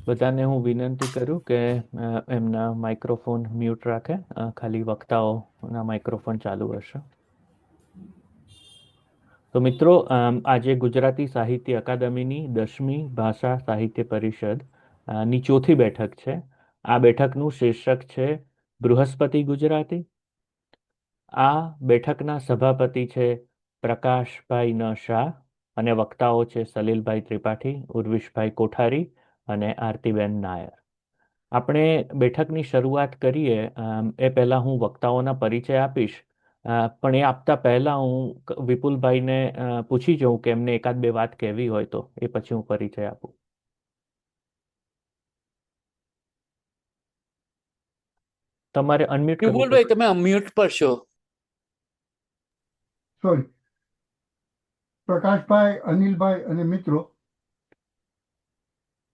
બધાને હું વિનંતી કરું કે એમના માઇક્રોફોન મ્યુટ રાખે, ખાલી વક્તાઓના માઇક્રોફોન ચાલુ હશે. તો મિત્રો, આજે ગુજરાતી સાહિત્ય અકાદમીની 10મી ભાષા સાહિત્ય પરિષદ ની ચોથી બેઠક છે. આ બેઠકનું શીર્ષક છે બૃહસ્પતિ ગુજરાતી. આ બેઠકના સભાપતિ છે પ્રકાશભાઈ ન શાહ અને વક્તાઓ છે સલીલભાઈ ત્રિપાઠી, ઉર્વિશભાઈ કોઠારી અને આરતીબેન નાયર. આપણે બેઠકની શરૂઆત કરીએ એ પહેલાં હું વક્તાઓના પરિચય આપીશ, પણ એ આપતા પહેલાં હું વિપુલભાઈને પૂછી જોઉં કે એમને એકાદ બે વાત કહેવી હોય તો એ પછી હું પરિચય આપું. તમારે અનમ્યુટ કરવું વિપુલભાઈ, તમે અનમ્યુટ પર છો. સોરી. પ્રકાશભાઈ, અનિલભાઈ અને મિત્રો,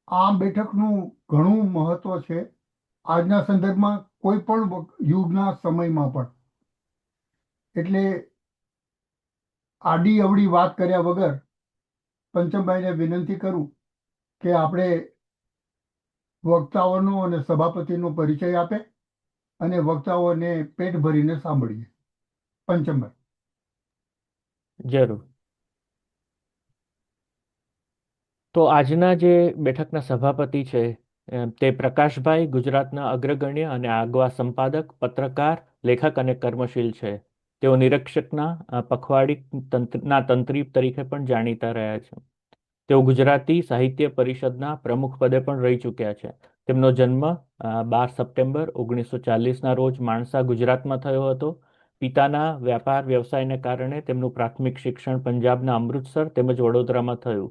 આ બેઠકનું ઘણું મહત્વ છે આજના સંદર્ભમાં, કોઈ પણ યુગના સમયમાં પણ. એટલે આડી અવડી વાત કર્યા વગર પંચમભાઈને વિનંતી કરું કે આપણે વક્તાઓનો અને સભાપતિનો પરિચય આપે અને વક્તાઓને પેટ ભરીને સાંભળીએ. પંચમભાઈ. જરૂર. તો આજના જે બેઠકના સભાપતિ છે તે પ્રકાશભાઈ ગુજરાતના અગ્રગણ્ય અને આગવા સંપાદક, પત્રકાર, લેખક અને કર્મશીલ છે. તેઓ નિરીક્ષકના પખવાડી તંત્રી તરીકે પણ જાણીતા રહ્યા છે. તેઓ ગુજરાતી સાહિત્ય પરિષદના પ્રમુખ પદે પણ રહી ચૂક્યા છે. તેમનો જન્મ 12 સપ્ટેમ્બર 1940ના રોજ માણસા, ગુજરાતમાં થયો હતો. પિતાના વ્યાપાર વ્યવસાયને કારણે તેમનું પ્રાથમિક શિક્ષણ પંજાબના અમૃતસર તેમજ વડોદરામાં થયું.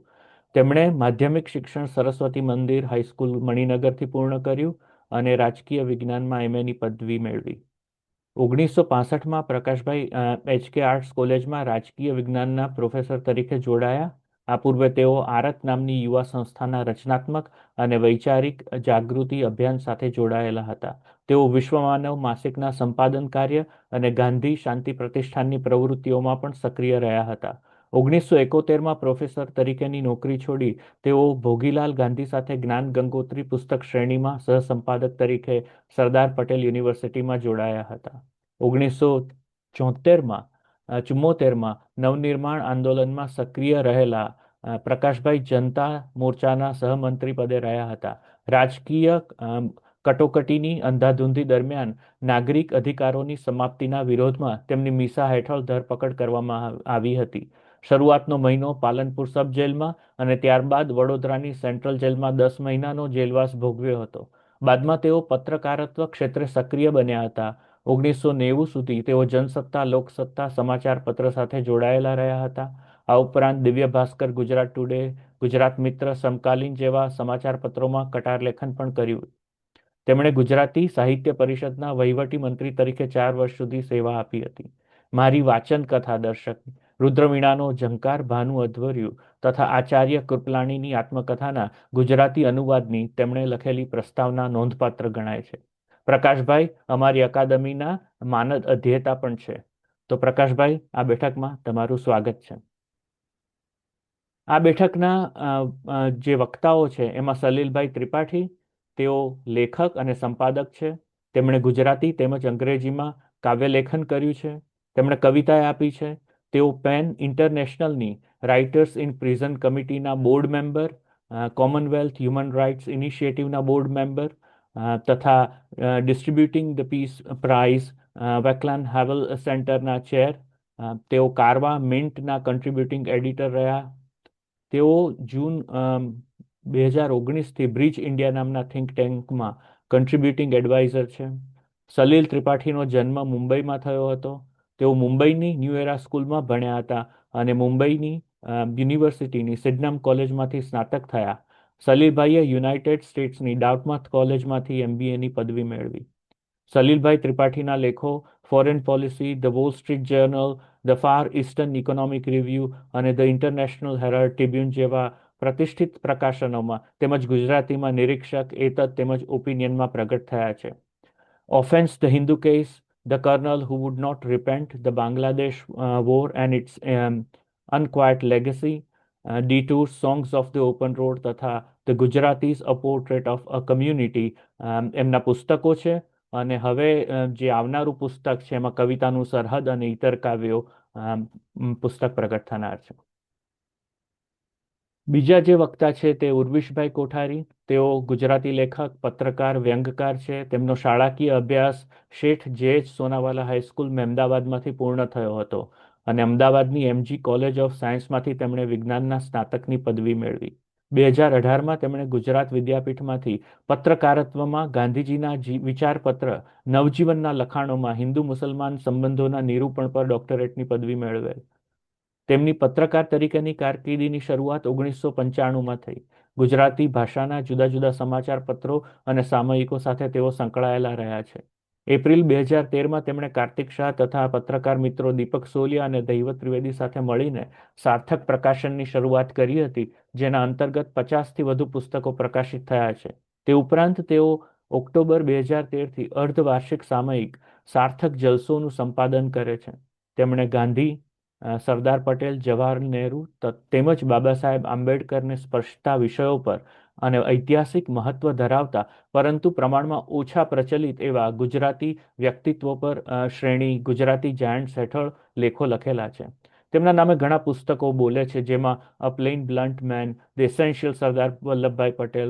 તેમણે માધ્યમિક શિક્ષણ સરસ્વતી મંદિર હાઈસ્કૂલ મણિનગરથી પૂર્ણ કર્યું અને રાજકીય વિજ્ઞાનમાં એમએની પદવી મેળવી. 1965માં પ્રકાશભાઈ HK આર્ટ્સ કોલેજમાં રાજકીય વિજ્ઞાનના પ્રોફેસર તરીકે જોડાયા. આ પૂર્વે તેઓ આરત નામની યુવા સંસ્થાના રચનાત્મક અને વૈચારિક જાગૃતિ અભિયાન સાથે જોડાયેલા હતા. તેઓ વિશ્વમાનવ માસિકના સંપાદન કાર્ય અને ગાંધી શાંતિ પ્રતિષ્ઠાનની પ્રવૃત્તિઓમાં પણ સક્રિય રહ્યા હતા. 1971માં પ્રોફેસર તરીકેની નોકરી છોડી તેઓ ભોગીલાલ ગાંધી સાથે જ્ઞાન ગંગોત્રી પુસ્તક શ્રેણીમાં સહસંપાદક તરીકે સરદાર પટેલ યુનિવર્સિટીમાં જોડાયા હતા. 1974માં નવનિર્માણ આંદોલનમાં સક્રિય રહેલા પ્રકાશભાઈ જનતા મોરચાના સહમંત્રી પદે રહ્યા હતા. રાજકીય કટોકટીની અંધાધૂંધી દરમિયાન નાગરિક અધિકારોની સમાપ્તિના વિરોધમાં તેમની મીસા હેઠળ ધરપકડ કરવામાં આવી હતી. શરૂઆતનો મહિનો પાલનપુર સબ જેલમાં અને ત્યારબાદ વડોદરાની સેન્ટ્રલ જેલમાં 10 મહિનાનો જેલવાસ ભોગવ્યો હતો. બાદમાં તેઓ પત્રકારત્વ ક્ષેત્રે સક્રિય બન્યા હતા. 1990 સુધી તેઓ જનસત્તા, લોકસત્તા સમાચાર પત્ર સાથે જોડાયેલા રહ્યા હતા. આ ઉપરાંત દિવ્ય ભાસ્કર, ગુજરાત ટુડે, ગુજરાત મિત્ર, સમકાલીન જેવા સમાચાર પત્રોમાં કટાર લેખન પણ કર્યું. તેમણે ગુજરાતી સાહિત્ય પરિષદના વહીવટી મંત્રી તરીકે 4 વર્ષ સુધી સેવા આપી હતી. મારી વાચન કથા દર્શક, રુદ્રવીણાનો ઝંકાર, ભાનુ અધ્વર્યુ તથા આચાર્ય કૃપલાણીની આત્મકથાના ગુજરાતી અનુવાદની તેમણે લખેલી પ્રસ્તાવના નોંધપાત્ર ગણાય છે. પ્રકાશભાઈ અમારી અકાદમીના માનદ અધ્યેતા પણ છે. તો પ્રકાશભાઈ, આ બેઠકમાં તમારું સ્વાગત છે. આ બેઠકના જે વક્તાઓ છે એમાં સલીલભાઈ ત્રિપાઠી, તેઓ લેખક અને સંપાદક છે. તેમણે ગુજરાતી તેમજ અંગ્રેજીમાં કાવ્યલેખન કર્યું છે. તેમણે કવિતા આપી છે. તેઓ પેન ઇન્ટરનેશનલની રાઇટર્સ ઇન પ્રિઝન કમિટીના board member, Commonwealth human rights ઇનિશિયેટિવના બોર્ડ મેમ્બર તથા distributing the peace prize Vaclav Havel સેન્ટરના ચેર. તેઓ કારવા મિન્ટના કન્ટ્રીબ્યુટિંગ એડિટર રહ્યા. તેઓ જૂન 2019થી બ્રિજ ઇન્ડિયા નામના થિંક ટેન્કમાં કન્ટ્રીબ્યુટિંગ એડવાઇઝર છે. સલીલ ત્રિપાઠીનો જન્મ મુંબઈમાં થયો હતો. તેઓ મુંબઈની ન્યૂ એરા સ્કૂલમાં ભણ્યા હતા અને મુંબઈની યુનિવર્સિટીની સિડનમ કોલેજમાંથી સ્નાતક થયા. સલીલભાઈએ યુનાઇટેડ સ્ટેટ્સની ડાઉટમાથ કોલેજમાંથી MBAની પદવી મેળવી. સલીલભાઈ ત્રિપાઠીના લેખો foreign policy, the wall street journal, the far eastern economic review અને ધ ઇન્ટરનેશનલ હેરાલ્ડ ટ્રિબ્યુન જેવા પ્રતિષ્ઠિત પ્રકાશનોમાં તેમજ ગુજરાતીમાં નિરીક્ષક, એતત તેમજ ઓપિનિયનમાં પ્રગટ થયા છે. Offence the Hindu case, the colonel who would not repent, the Bangladesh war and its unquiet legacy, detour, songs of the open road તથા the the Gujaratis a portrait of a community એમના પુસ્તકો છે. અને હવે જે આવનારું પુસ્તક છે એમાં કવિતાનું સરહદ અને ઇતર કાવ્યો પુસ્તક પ્રગટ થનાર છે. બીજા જે વક્તા છે તે ઉર્વિશભાઈ કોઠારી. તેઓ ગુજરાતી લેખક, પત્રકાર, વ્યંગકાર છે. તેમનો શાળાકીય અભ્યાસ શેઠ જે સોનાવાલા હાઈસ્કૂલ અમદાવાદમાંથી પૂર્ણ થયો હતો અને અમદાવાદની એમજી કોલેજ ઓફ સાયન્સમાંથી તેમણે વિજ્ઞાનના સ્નાતકની પદવી મેળવી. 2018માં તેમણે ગુજરાત વિદ્યાપીઠમાંથી પત્રકારત્વમાં ગાંધીજીના વિચારપત્ર નવજીવનના લખાણોમાં હિન્દુ મુસલમાન સંબંધોના નિરૂપણ પર ડોક્ટરેટની પદવી મેળવેલ. તેમની પત્રકાર તરીકેની કારકિર્દીની શરૂઆત 1995માં થઈ. ગુજરાતી ભાષાના જુદા જુદા સમાચાર પત્રો અને સામયિકો સાથે તેઓ સંકળાયેલા રહ્યા છે. એપ્રિલ 2013માં તેમણે કાર્તિક શાહ તથા પત્રકાર મિત્રો દીપક સોલિયા અને દૈવત ત્રિવેદી સાથે મળીને સાર્થક પ્રકાશનની શરૂઆત કરી હતી, જેના અંતર્ગત 50થી વધુ પુસ્તકો પ્રકાશિત થયા છે. તે ઉપરાંત તેઓ ઓક્ટોબર 2013થી અર્ધવાર્ષિક સામયિક સાર્થક જલસોનું સંપાદન કરે છે. તેમણે ગાંધી, સરદાર પટેલ, જવાહરલાલ નહેરુ તેમજ બાબા સાહેબ આંબેડકરને સ્પર્શતા વિષયો પર અને ઐતિહાસિક મહત્વ ધરાવતા પરંતુ પ્રમાણમાં ઓછા પ્રચલિત એવા ગુજરાતી વ્યક્તિત્વ પર શ્રેણી ગુજરાતી જાયન્ટ્સ હેઠળ લેખો લખેલા છે. તેમના નામે ઘણા પુસ્તકો બોલે છે, જેમાં a plain blunt man, the essential Sardar Vallabhbhai Patel,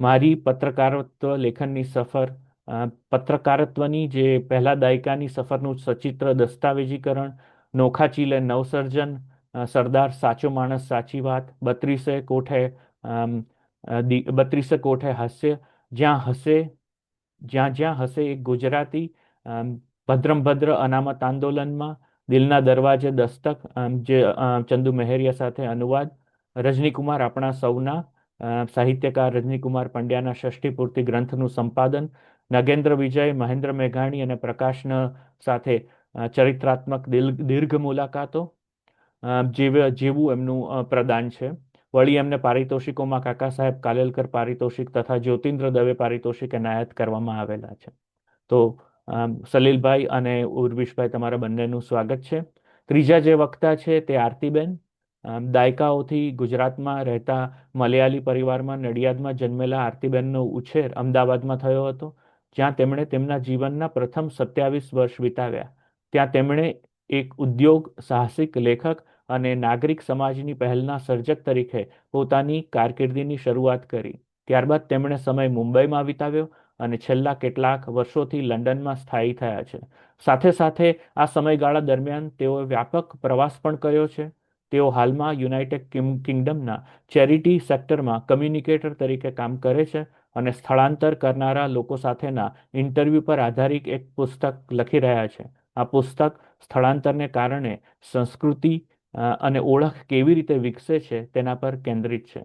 મારી પત્રકારત્વ લેખનની સફર, પત્રકારત્વની જે પહેલા દાયકાની સફરનું સચિત્ર દસ્તાવેજીકરણ, નોખા ચીલે નવસર્જન, સરદાર સાચો માણસ સાચી વાત, 32 કોઠે હાસ્ય, જ્યાં જ્યાં હશે એક ગુજરાતી, ભદ્રમ ભદ્ર અનામત આંદોલનમાં, દિલના દરવાજે દસ્તક, જે ચંદુ મહેરિયા સાથે અનુવાદ, રજનીકુમાર આપણા સૌના, સાહિત્યકાર રજનીકુમાર પંડ્યાના ષષ્ઠી પૂર્તિ ગ્રંથનું સંપાદન, નગેન્દ્ર વિજય, મહેન્દ્ર મેઘાણી અને પ્રકાશન સાથે ચરિત્રાત્મક દીર્ઘ મુલાકાતો જેવું એમનું પ્રદાન છે. વળી એમને પારિતોષિકોમાં કાકા સાહેબ કાલેલકર પારિતોષિક તથા જ્યોતિન્દ્ર દવે પારિતોષિક એનાયત કરવામાં આવેલા છે. તો સલીલભાઈ અને ઉર્વિશભાઈ, તમારા બંનેનું સ્વાગત છે. ત્રીજા જે વક્તા છે તે આરતીબેન. દાયકાઓથી ગુજરાતમાં રહેતા મલયાલી પરિવારમાં નડિયાદમાં જન્મેલા આરતીબેનનો ઉછેર અમદાવાદમાં થયો હતો, જ્યાં તેમણે તેમના જીવનના પ્રથમ 27 વર્ષ વિતાવ્યા. ત્યાં તેમણે એક ઉદ્યોગ સાહસિક, લેખક અને નાગરિક સમાજની પહેલના સર્જક તરીકે પોતાની કારકિર્દીની શરૂઆત કરી. ત્યારબાદ તેમણે સમય મુંબઈમાં વિતાવ્યો અને છેલ્લા કેટલાક વર્ષોથી લંડનમાં સ્થાયી થયા છે. સાથે સાથે આ સમયગાળા દરમિયાન તેઓએ વ્યાપક પ્રવાસ પણ કર્યો છે. તેઓ હાલમાં યુનાઇટેડ કિંગડમના ચેરિટી સેક્ટરમાં કમ્યુનિકેટર તરીકે કામ કરે છે અને સ્થળાંતર કરનારા લોકો સાથેના ઇન્ટરવ્યૂ પર આધારિત એક પુસ્તક લખી રહ્યા છે. આ પુસ્તક સ્થળાંતરને કારણે સંસ્કૃતિ અને ઓળખ કેવી રીતે વિકસે છે તેના પર કેન્દ્રિત છે.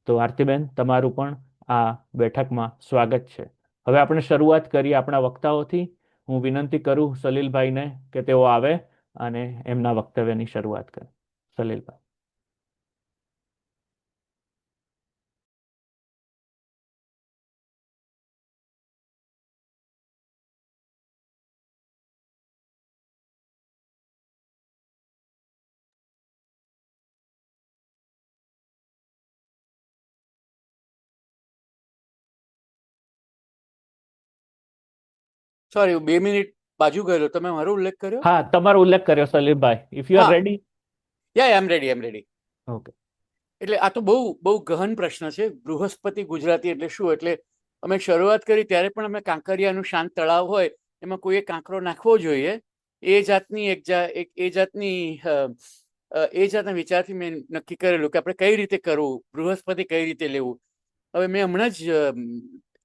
તો આરતીબેન, તમારું પણ આ બેઠકમાં સ્વાગત છે. હવે આપણે શરૂઆત કરીએ આપણા વક્તાઓથી. હું વિનંતી કરું સલીલભાઈને કે તેઓ આવે અને એમના વક્તવ્યની શરૂઆત કરે. સલીલભાઈ. સોરી, 2 મિનિટ બાજુ ગયેલો. તમે મારો ઉલ્લેખ કર્યો? હા, તમારો ઉલ્લેખ કર્યો સલીલભાઈ. If you are ready. Yeah I am ready. Okay. એટલે આ તો બહુ ગહન પ્રશ્ન છે. બૃહસ્પતિ ગુજરાતી એટલે શું? એટલે અમે શરૂઆત કરી ત્યારે પણ અમે કાંકરિયાનું શાંત તળાવ હોય એમાં કોઈએ કાંકરો નાખવો જોઈએ એ જાતના વિચારથી મેં નક્કી કરેલું કે આપણે કઈ રીતે કરવું, બૃહસ્પતિ કઈ રીતે લેવું. હવે મેં હમણાં જ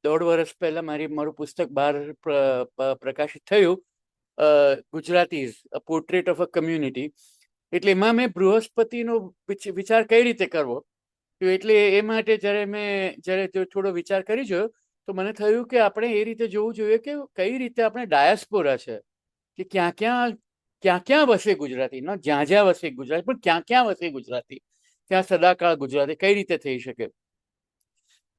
1.5 વર્ષ પહેલા મારું પુસ્તક બહાર પ્રકાશિત થયું, Gujarati portrait of a community. એટલે એમાં મેં બૃહસ્પતિનો વિચાર કઈ રીતે કરવો, એટલે એ માટે જ્યારે થોડો વિચાર કરી જોયો તો મને થયું કે આપણે એ રીતે જોવું જોઈએ કે કઈ રીતે આપણે ડાયસ્પોરા છે કે ક્યાં ક્યાં વસે ગુજરાતી, ન જ્યાં જ્યાં વસે ગુજરાતી, પણ ક્યાં વસે ગુજરાતી, ત્યાં સદાકાળ ગુજરાતી કઈ રીતે થઈ શકે.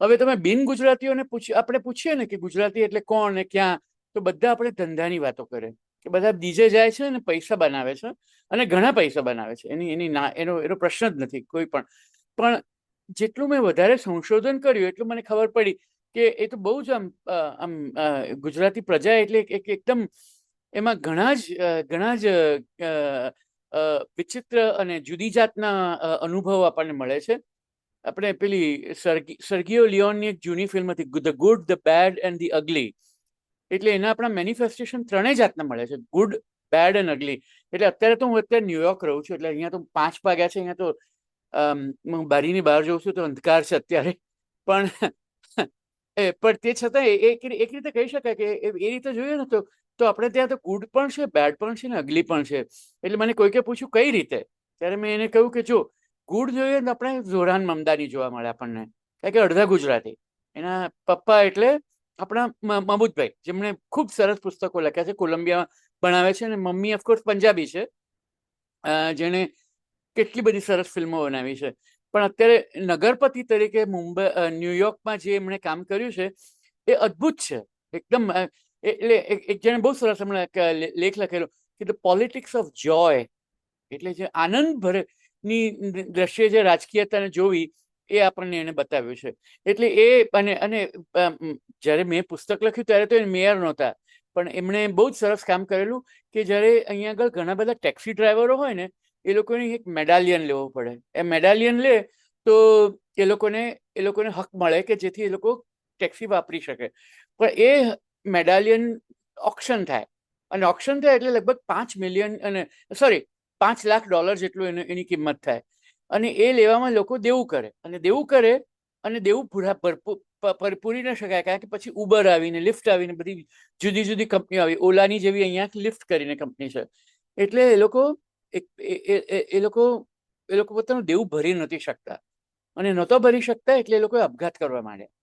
હવે તમે બિન ગુજરાતીઓને આપણે પૂછીએ ને કે ગુજરાતી એટલે કોણ ને ક્યાં, તો બધા આપણે ધંધાની વાતો કરે કે બધા બીજે જાય છે ને પૈસા બનાવે છે અને ઘણા પૈસા બનાવે છે. એનો પ્રશ્ન જ નથી કોઈ પણ જેટલું મેં વધારે સંશોધન કર્યું એટલું મને ખબર પડી કે એ તો બહુ જ ગુજરાતી પ્રજા એટલે એકદમ એમાં ઘણા જ વિચિત્ર અને જુદી જાતના અનુભવો આપણને મળે છે. આપણે પેલી સર્ગિયો લિયોનની એક જૂની ફિલ્મ હતી, the good, the bad and the ugly. એટલે એના આપણા મેનિફેસ્ટેશન ત્રણેય જાતના મળે છે, ગુડ, બેડ એન્ડ અગલી. એટલે અત્યારે તો હું ન્યુયોર્ક રહું છું, એટલે અહીંયા તો 5 વાગ્યા છે. અહીંયા તો હું બારીની બહાર જોઉં છું તો અંધકાર છે અત્યારે, પણ તે છતાં એક રીતે કહી શકાય કે એ રીતે જોઈએ ને તો આપણે ત્યાં તો ગુડ પણ છે, બેડ પણ છે ને અગલી પણ છે. એટલે મને કોઈકે પૂછ્યું કઈ રીતે, ત્યારે મેં એને કહ્યું કે જો ગુડ જોઈએ તો આપણે ઝોરાન મમદાની જોવા મળે આપણને, કારણ કે અડધા ગુજરાતી. એના પપ્પા એટલે આપણા મહમૂદભાઈ, જેમણે ખૂબ સરસ પુસ્તકો લખ્યા છે, કોલંબિયામાં ભણાવે છે, અને મમ્મી ઓફકોર્સ પંજાબી છે, જેણે કેટલી બધી સરસ ફિલ્મો બનાવી છે. પણ અત્યારે નગરપતિ તરીકે ન્યુયોર્કમાં જે એમણે કામ કર્યું છે એ અદ્ભુત છે એકદમ. એટલે એક જણે બહુ સરસ હમણાં લેખ લખેલો કે ધ પોલિટિક્સ ઓફ જોય, એટલે જે આનંદ ભરેની દ્રશ્ય જે રાજકીયતાને જોવી એ આપણને એને બતાવ્યું છે. એટલે એ અને જ્યારે મેં પુસ્તક લખ્યું ત્યારે તો એ મેયર નહોતા, પણ એમણે બહુ જ સરસ કામ કરેલું કે જ્યારે અહીંયા આગળ ઘણા બધા ટેક્સી ડ્રાઈવરો હોય ને, એ લોકોને એક મેડાલિયન લેવો પડે. એ મેડાલિયન લે તો એ લોકોને હક મળે કે જેથી એ લોકો ટેક્સી વાપરી શકે. પણ એ મેડાલિયન ઓક્શન થાય, અને ઓક્શન થાય એટલે લગભગ 5 મિલિયન $5 લાખ જેટલું એની કિંમત થાય. અને એ લેવામાં લોકો દેવું કરે અને દેવું પૂરી ન શકાય, કારણ કે પછી ઉબર આવીને, લિફ્ટ આવીને, બધી જુદી જુદી કંપનીઓ આવી. ઓલાની જેવી અહીંયા લિફ્ટ કરીને કંપની છે. એટલે એ લોકો પોતાનું દેવું ભરી નથી શકતા, અને નહોતો ભરી શકતા એટલે એ લોકોએ આપઘાત કરવા માંડ્યા.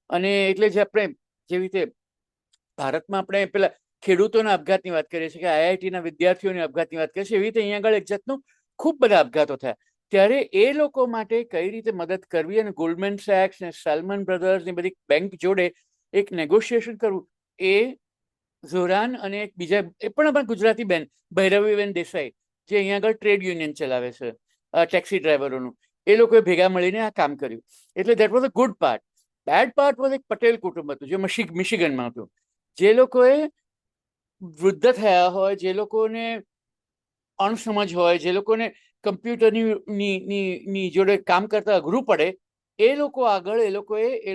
અને એટલે જે આપણે જેવી રીતે ભારતમાં આપણે પેલા ખેડૂતોના આપઘાતની વાત કરીએ છીએ, કે આઈઆઈટીના વિદ્યાર્થીઓની આપઘાતની વાત કરીએ છીએ, એવી રીતે અહીંયા આગળ એક જાતનું ખૂબ બધા આપઘાતો થયા. ત્યારે એ લોકો માટે કઈ રીતે મદદ કરવી, અને ગોલ્ડમેન સેક્સ ને સલમન બ્રધર્સ ની બધી બેંક જોડે એક નેગોશિએશન કરવું, એ ઝોરાન અને એક બીજા એ પણ આપણા ગુજરાતી બેન ભૈરવીબેન દેસાઈ, જે અહીંયા આગળ ટ્રેડ યુનિયન ચલાવે છે ટેક્સી ડ્રાઈવરોનું, એ લોકોએ ભેગા મળીને આ કામ કર્યું. એટલે that was a good part. Bad part was એક પટેલ કુટુંબ હતું, જે મિશિગનમાં હતું. જે લોકોએ વૃદ્ધ થયા હોય, જે લોકોને અણસમજ હોય, જે લોકોને કમ્પ્યુટરની જોડે કામ કરતા અઘરું પડે, એ લોકો આગળ એ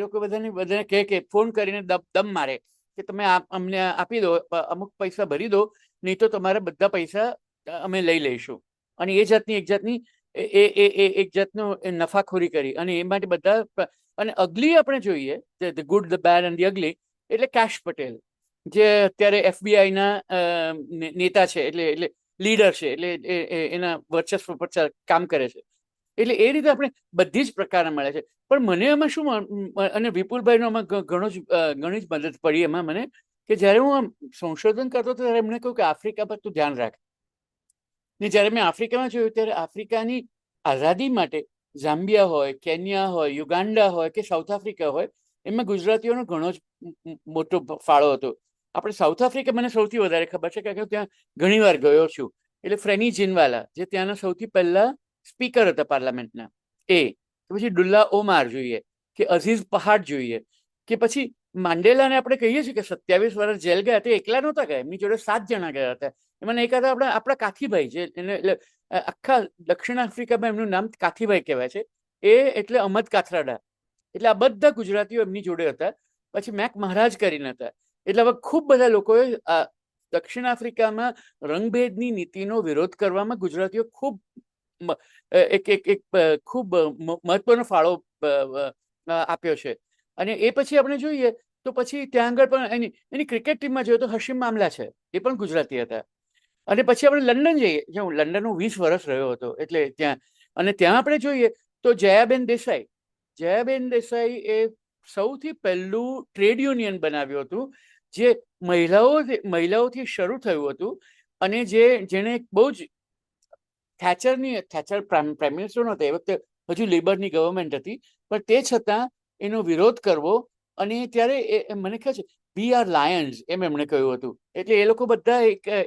લોકો બધાને કહે કે ફોન કરીને દમ મારે કે તમે અમને આપી દો, અમુક પૈસા ભરી દો, નહીં તો તમારા બધા પૈસા અમે લઈ લઈશું. અને એ જાતની એક જાતનું નફાખોરી કરી. અને એ માટે બધા. અને અગલી આપણે જોઈએ, the good, the bad and the ugly, એટલે કેશ પટેલ, જે અત્યારે એફબીઆઈના નેતા છે, એટલે લીડર છે, એટલે એના વર્ચસ્વ પર કામ કરે છે. એટલે એ રીતે આપણે બધી જ પ્રકારના મળે છે. પણ મને એમાં શું, અને વિપુલભાઈનો આમાં ઘણી જ મદદ પડી એમાં મને, કે જ્યારે હું આમ સંશોધન કરતો હતો ત્યારે એમણે કહ્યું કે આફ્રિકા પર તું ધ્યાન રાખ. ને જ્યારે મેં આફ્રિકામાં જોયું ત્યારે આફ્રિકાની આઝાદી માટે ઝામ્બિયા હોય, કેન્યા હોય, યુગાન્ડા હોય કે સાઉથ આફ્રિકા હોય, એમાં ગુજરાતીઓનો ઘણો જ મોટો ફાળો હતો. આપણે સાઉથ આફ્રિકા મને સૌથી વધારે ખબર છે, કારણ કે ત્યાં ઘણી વાર ગયો છું. એટલે ફ્રેની જીનવાલા, જે ત્યાંના સૌથી પહેલા સ્પીકર હતા પાર્લામેન્ટના, એ પછી ડુલ્લા ઓમાર જોઈએ, કે અઝીઝ પહાડ જોઈએ, કે પછી માંડેલાને આપણે કહીએ છીએ કે 27 વર્ષ જેલ ગયા. તે એકલા નહોતા ગયા, એમની જોડે 7 જણા ગયા હતા. એમાં એક હતા આપણા કાથીભાઈ, જે એને આખા દક્ષિણ આફ્રિકામાં એમનું નામ કાથીભાઈ કહેવાય છે. એ એટલે અહમદ કાથરાડા. એટલે આ બધા ગુજરાતીઓ એમની જોડે હતા. પછી મેક મહારાજ કરીને હતા. એટલે હવે ખૂબ બધા લોકોએ દક્ષિણ આફ્રિકામાં રંગભેદની નીતિનો વિરોધ કરવામાં ગુજરાતીઓ ખૂબ ખૂબ મહત્વનો ફાળો આપ્યો છે. અને એ પછી આપણે જોઈએ તો પછી ત્યાં આગળ પણ એની ક્રિકેટ ટીમમાં જોઈએ તો હશીમ મામલા છે, એ પણ ગુજરાતી હતા. અને પછી આપણે લંડન જઈએ, જ્યાં હું લંડન 20 વર્ષ રહ્યો હતો, એટલે ત્યાં. અને ત્યાં આપણે જોઈએ તો જયાબેન દેસાઈ એ સૌથી પહેલું ટ્રેડ યુનિયન બનાવ્યું હતું, જે મહિલાઓથી શરૂ થયું હતું. અને જેણે બહુ જ થેચર પ્રાઇમ મિનિસ્ટર નહોતા એ વખતે, હજુ લેબરની ગવર્મેન્ટ હતી, પણ તે છતાં એનો વિરોધ કરવો. અને ત્યારે મને કહે છે વી આર લાયન્સ, એમણે કહ્યું હતું. એટલે એ લોકો બધા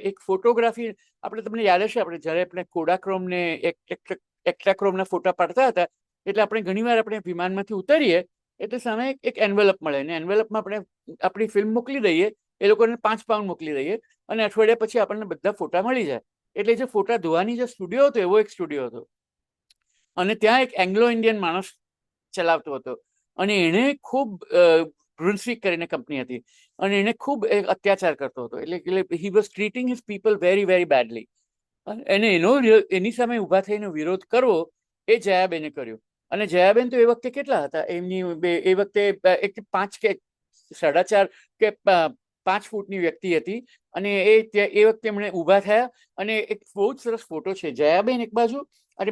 એક ફોટોગ્રાફી, આપણે તમને યાદ હશે, આપણે જ્યારે આપણે કોડાક્રોમ ને એક્ટ્રાક્રોમના ફોટા પાડતા હતા, એટલે આપણે ઘણીવાર આપણે વિમાનમાંથી ઉતરીએ એટલે સામે એક એન્વેલપ મળે ને એન્વેલપમાં આપણે આપણી ફિલ્મ મોકલી દઈએ, એ લોકોને 5 પાઉન્ડ મોકલી દઈએ અને અઠવાડિયા પછી આપણને બધા ફોટા મળી જાય. એટલે જે ફોટા ધોવાની જે સ્ટુડિયો હતો એવો એક સ્ટુડિયો હતો અને ત્યાં એક એંગ્લો ઇન્ડિયન માણસ ચલાવતો હતો અને એણે ખૂબ બ્રુન્સવિક કરીને કંપની હતી અને એને ખૂબ અત્યાચાર કરતો હતો. એટલે he was treating his people very very badly. એને એની સામે ઊભા થઈને વિરોધ કરવો એ જયાબેને કર્યો. અને જયાબેન તો એ વખતે કેટલા હતા, એમની એ વખતે 5 કે 4.5 કે 5 ફૂટની વ્યક્તિ હતી અને એ વખતે એમણે ઊભા થયા અને એક બહુ જ સરસ ફોટો છે, જયાબેન એક બાજુ અને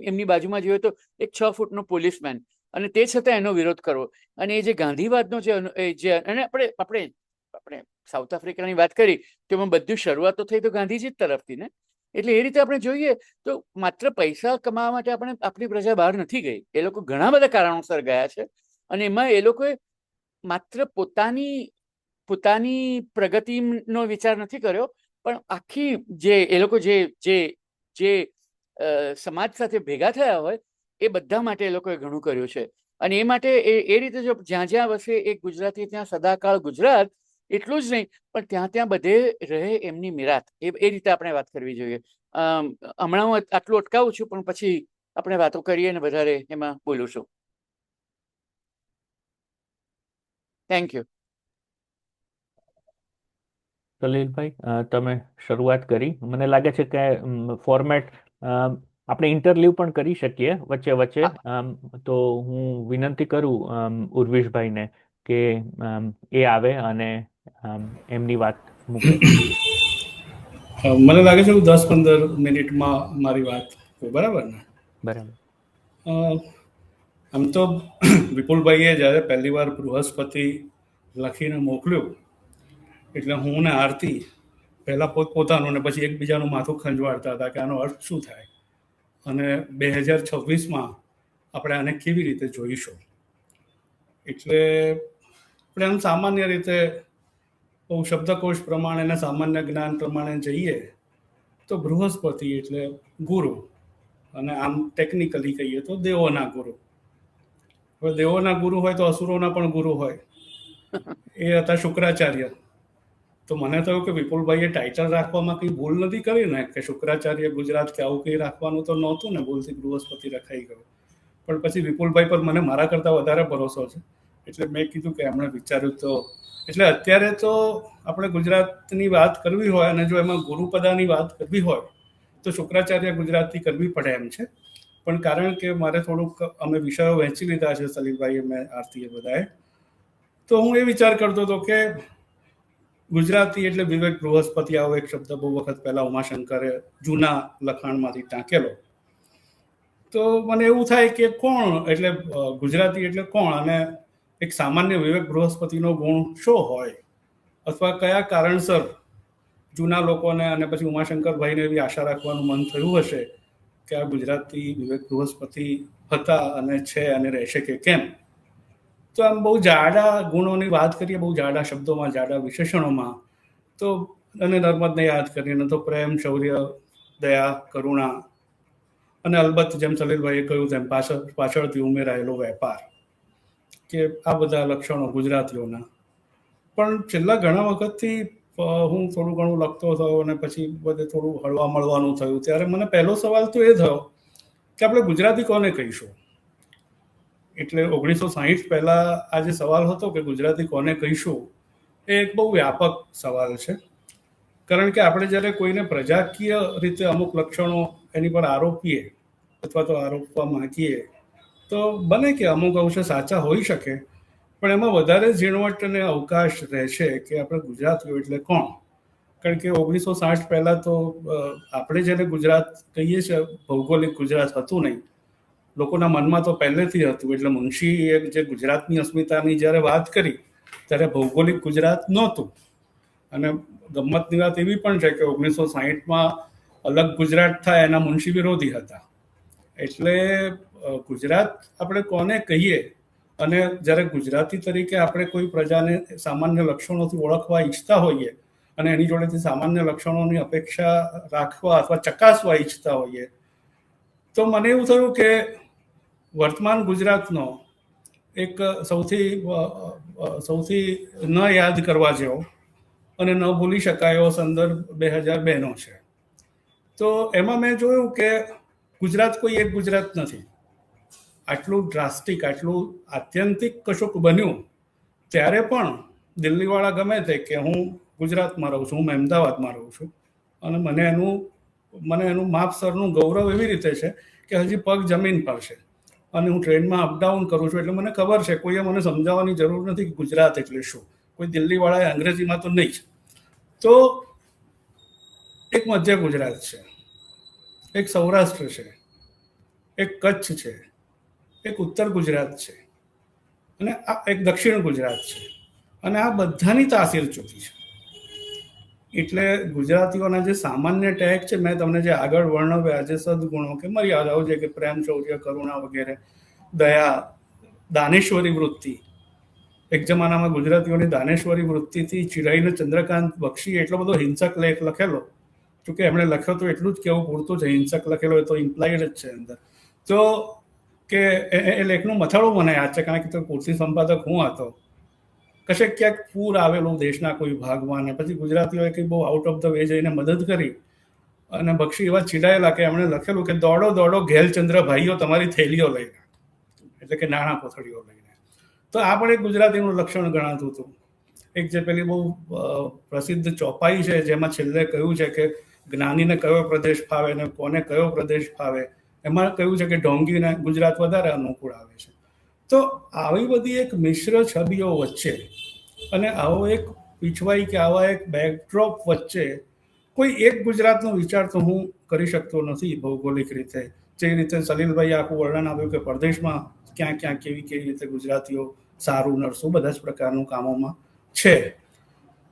એમની બાજુમાં જોઈએ તો એક 6 ફૂટનો પોલીસમેન અને તે છતાં એનો વિરોધ કરવો. અને એ જે ગાંધીવાદનો જે અને આપણે સાઉથ આફ્રિકાની વાત કરી તો એમાં બધું શરૂઆત તો થઈ તો ગાંધીજી જ તરફથી ને. એટલે એ રીતે આપણે જોઈએ તો માત્ર પૈસા કમાવા માટે આપણી પ્રજા બહાર નથી ગઈ. એ લોકો ઘણા બધા કારણોસર ગયા છે અને એમાં એ લોકોએ માત્ર પોતાની પ્રગતિનો વિચાર નથી કર્યો, પણ આખી જે એ લોકો જે સમાજ સાથે ભેગા થયા હોય એ બધા માટે એ લોકોએ ઘણું કર્યું છે. અને એ માટે એ રીતે જો જ્યાં જ્યાં વસે એક ગુજરાતી ત્યાં સદાકાળ ગુજરાત, એટલું જ નહીં પણ ત્યાં ત્યાં બધે રહે એમની મીરાત. એ રીતે આપણે વાત કરવી જોઈએ. હમણાં હું આટલું અટકાવું છું પણ પછી આપણે વાતો કરીએ ને વધારે એમાં બોલું છું. Thank you. સલીલભાઈ, તમે શરૂઆત કરી. મને લાગે છે કે ફોર્મેટ આપણે ઇન્ટરવ્યુ પણ કરી શકીએ વચ્ચે વચ્ચે. તો હું વિનંતી કરું ઉર્વિશભાઈને કે એ આવે અને એમની વાત મૂકે. મને લાગે છે હું 10-15 મિનિટમાં મારી વાત કહું, બરાબર ને? બરાબર. આમ તો વિપુલભાઈએ જ્યારે પહેલી વાર બૃહસ્પતિ લખીને મોકલ્યું એટલે હું ને આરતી પહેલાં પોતપોતાનું ને પછી એકબીજાનું માથું ખંજવાળતા હતા કે આનો અર્થ શું થાય અને 2026માં આપણે આને કેવી રીતે જોઈશું. એટલે આપણે આમ સામાન્ય રીતે બહુ શબ્દકોશ પ્રમાણે અને સામાન્ય જ્ઞાન પ્રમાણે જઈએ તો બૃહસ્પતિ એટલે ગુરુ અને આમ ટેકનિકલી કહીએ તો દેવોના ગુરુ. હવે દેવોના ગુરુ હોય તો અસુરોના પણ ગુરુ હોય. એ હતા શુક્રાચાર્ય. તો મને થયું કે વિપુલભાઈએ ટાઇટલ રાખવામાં કંઈ ભૂલ નથી કરી ને, કે શુક્રાચાર્ય ગુજરાત કે આવું કંઈ રાખવાનું તો નહોતું ને, ભૂલથી બૃહસ્પતિ રખાઈ ગયું. પણ પછી વિપુલભાઈ પર મને મારા કરતાં વધારે ભરોસો છે એટલે મેં કીધું કે એમણે વિચાર્યું તો. એટલે અત્યારે તો આપણે ગુજરાતની વાત કરવી હોય અને જો એમાં ગુરુપદાની વાત કરવી હોય તો શુક્રાચાર્ય ગુજરાતથી કરવી પડે એમ છે. પણ કારણ કે મારે થોડુંક અમે વિષયો વહેંચી લીધા છે સલીલભાઈએ, મેં આરતીએ બધાએ, તો હું એ વિચાર કરતો હતો કે ગુજરાતી એટલે વિવેક બૃહસ્પતિ, આવો એક શબ્દ બહુ વખત પહેલા ઉમાશંકરે જૂના લખાણમાંથી ટાંકેલો. તો મને એવું થાય કે કોણ એટલે ગુજરાતી એટલે કોણ અને એક સામાન્ય વિવેક બૃહસ્પતિનો ગુણ શું હોય અથવા કયા કારણસર જૂના લોકોને અને પછી ઉમાશંકરભાઈને એવી આશા રાખવાનું મન થયું હશે કે આ ગુજરાતી વિવેક બૃહસ્પતિ હતા અને છે અને રહેશે કે કેમ. તો આમ બહુ જાડા ગુણોની વાત કરીએ, બહુ જાડા શબ્દોમાં, જાડા વિશેષણોમાં, તો અને નર્મદને યાદ કરીને તો પ્રેમ, શૌર્ય, દયા, કરુણા અને અલબત્ત જેમ સલીલભાઈએ કહ્યું તેમ પાછળથી ઉમેરાયેલો વેપાર, કે આ બધા લક્ષણો ગુજરાતીઓના. પણ છેલ્લા ઘણા વખતથી હું થોડું ઘણું લખતો થયો અને પછી બધે થોડું હળવા મળવાનું થયું ત્યારે મને પહેલો સવાલ તો એ થયો કે આપણે ગુજરાતી કોને કહીશું. એટલે 1960 પહેલા આ જે સવાલ હતો કે ગુજરાતી કોને કહીશું, એ એક બહુ વ્યાપક સવાલ છે. કારણ કે આપણે જ્યારે કોઈને પ્રજાકીય રીતે અમુક લક્ષણો એની પર આરોપીએ અથવા તો આરોપવા માંગીએ તો બને કે અમુક અંશે સાચા હોઈ શકે, પણ એમાં વધારે ઝીણવટ અને અવકાશ રહે છે કે આપણે ગુજરાતીઓ એટલે કોણ. કારણ કે 1960 પહેલાં તો આપણે જેને ગુજરાત કહીએ છીએ ભૌગોલિક ગુજરાત હતું નહીં, લોકોના મનમાં તો પહેલેથી હતું. એટલે મુનશીએ જે ગુજરાતની અસ્મિતાની જ્યારે વાત કરી ત્યારે ભૌગોલિક ગુજરાત નહોતું. અને ગમ્મતની વાત એવી પણ છે કે 1960માં અલગ ગુજરાત થાય એના મુનશી વિરોધી હતા. એટલે ગુજરાત આપણે કોને કહીએ અને જ્યારે ગુજરાતી તરીકે આપણે કોઈ પ્રજાને સામાન્ય લક્ષણોથી ઓળખવા ઈચ્છતા હોઈએ અને એની જોડેથી સામાન્ય લક્ષણોની અપેક્ષા રાખવા અથવા ચકાસવા ઈચ્છતા હોઈએ તો મને એવું થયું કે વર્તમાન ગુજરાતનો એક સૌથી ન યાદ કરવા જેવો અને ન ભૂલી શકાય એવો સંદર્ભ 2002નો છે. તો એમાં મેં જોયું કે ગુજરાત કોઈ એક ગુજરાત નથી. આટલું ડ્રાસ્ટિક, આટલું આત્યંતિક કશુંક બન્યું ત્યારે પણ દિલ્હીવાળા ગમે તે કે હું ગુજરાતમાં રહું છું, હું અમદાવાદમાં રહું છું, અને મને એનું માપસરનું ગૌરવ એવી રીતે છે કે હજી પગ જમીન પર છે અને હું ટ્રેનમાં અપડાઉન કરું છું એટલે મને ખબર છે, કોઈએ મને સમજાવવાની જરૂર નથી કે ગુજરાત એટલે શું. કોઈ દિલ્હીવાળાએ અંગ્રેજીમાં તો નહીં જ. તો એક મધ્ય ગુજરાત છે, એક સૌરાષ્ટ્ર છે, એક કચ્છ છે, એક ઉત્તર ગુજરાત છે અને આ એક દક્ષિણ ગુજરાત છે, અને આ બધાની તાસીર ચૂકી છે. એટલે ગુજરાતીઓના જે સામાન્ય ટેગ છે, મેં તમને જે આગળ વર્ણવ્યા, જે સદગુણો કે મર્યાદાઓ છે કે પ્રેમ, શૌર્ય, કરુણા વગેરે, દયા, દાનેશ્વરી વૃત્તિ. એક જમાનામાં ગુજરાતીઓની દાનેશ્વરી વૃત્તિથી ચિડાઈને ચંદ્રકાંત બક્ષી એટલો બધો હિંસક લેખ લખેલો, જોકે એમણે લખ્યો તો એટલું જ કેવું પૂરતું છે, હિંસક લખેલો એ તો ઇમ્પ્લાઇડ જ છે અંદર. તો કે એ લેખનું મથાળું મને યાદ છે, કારણ કે તો પૂર્તિ સંપાદક હું હતો. કશે ક્યાંક પૂર આવેલું દેશના કોઈ ભાગમાં, ને પછી ગુજરાતીઓએ કંઈ બહુ આઉટ ઓફ ધ વે જઈને મદદ કરી, અને બક્ષી એવા ચીડાયેલા કે એમણે લખેલું કે દોડો દોડો ઘેલચંદ્ર ભાઈઓ તમારી થેલીઓ લઈને, એટલે કે નાણાં કોથળીઓ લઈને. તો આ પણ એક ગુજરાતીનું લક્ષણ ગણાતું હતું. એક જે પેલી બહુ પ્રસિદ્ધ ચોપાઈ છે જેમાં છેલ્લે કહ્યું છે કે જ્ઞાનીને કયો પ્રદેશ ફાવે ને કોને કયો પ્રદેશ ફાવે, એમાં કહ્યું છે કે ઢોંગીને ગુજરાત વધારે અનુકૂળ આવે છે. તો આવી બધી એક મિશ્ર છબીઓ વચ્ચે અને આવો એક પીછવાઈ કે આવા એક બેકડ્રોપ વચ્ચે કોઈ એક ગુજરાતનો વિચાર તો હું કરી શકતો નથી ભૌગોલિક રીતે. જે રીતે સલીલભાઈ આખું વર્ણન આપ્યું કે પરદેશમાં ક્યાં ક્યાં કેવી રીતે ગુજરાતીઓ સારું નરસું બધા જ પ્રકારનું કામોમાં છે.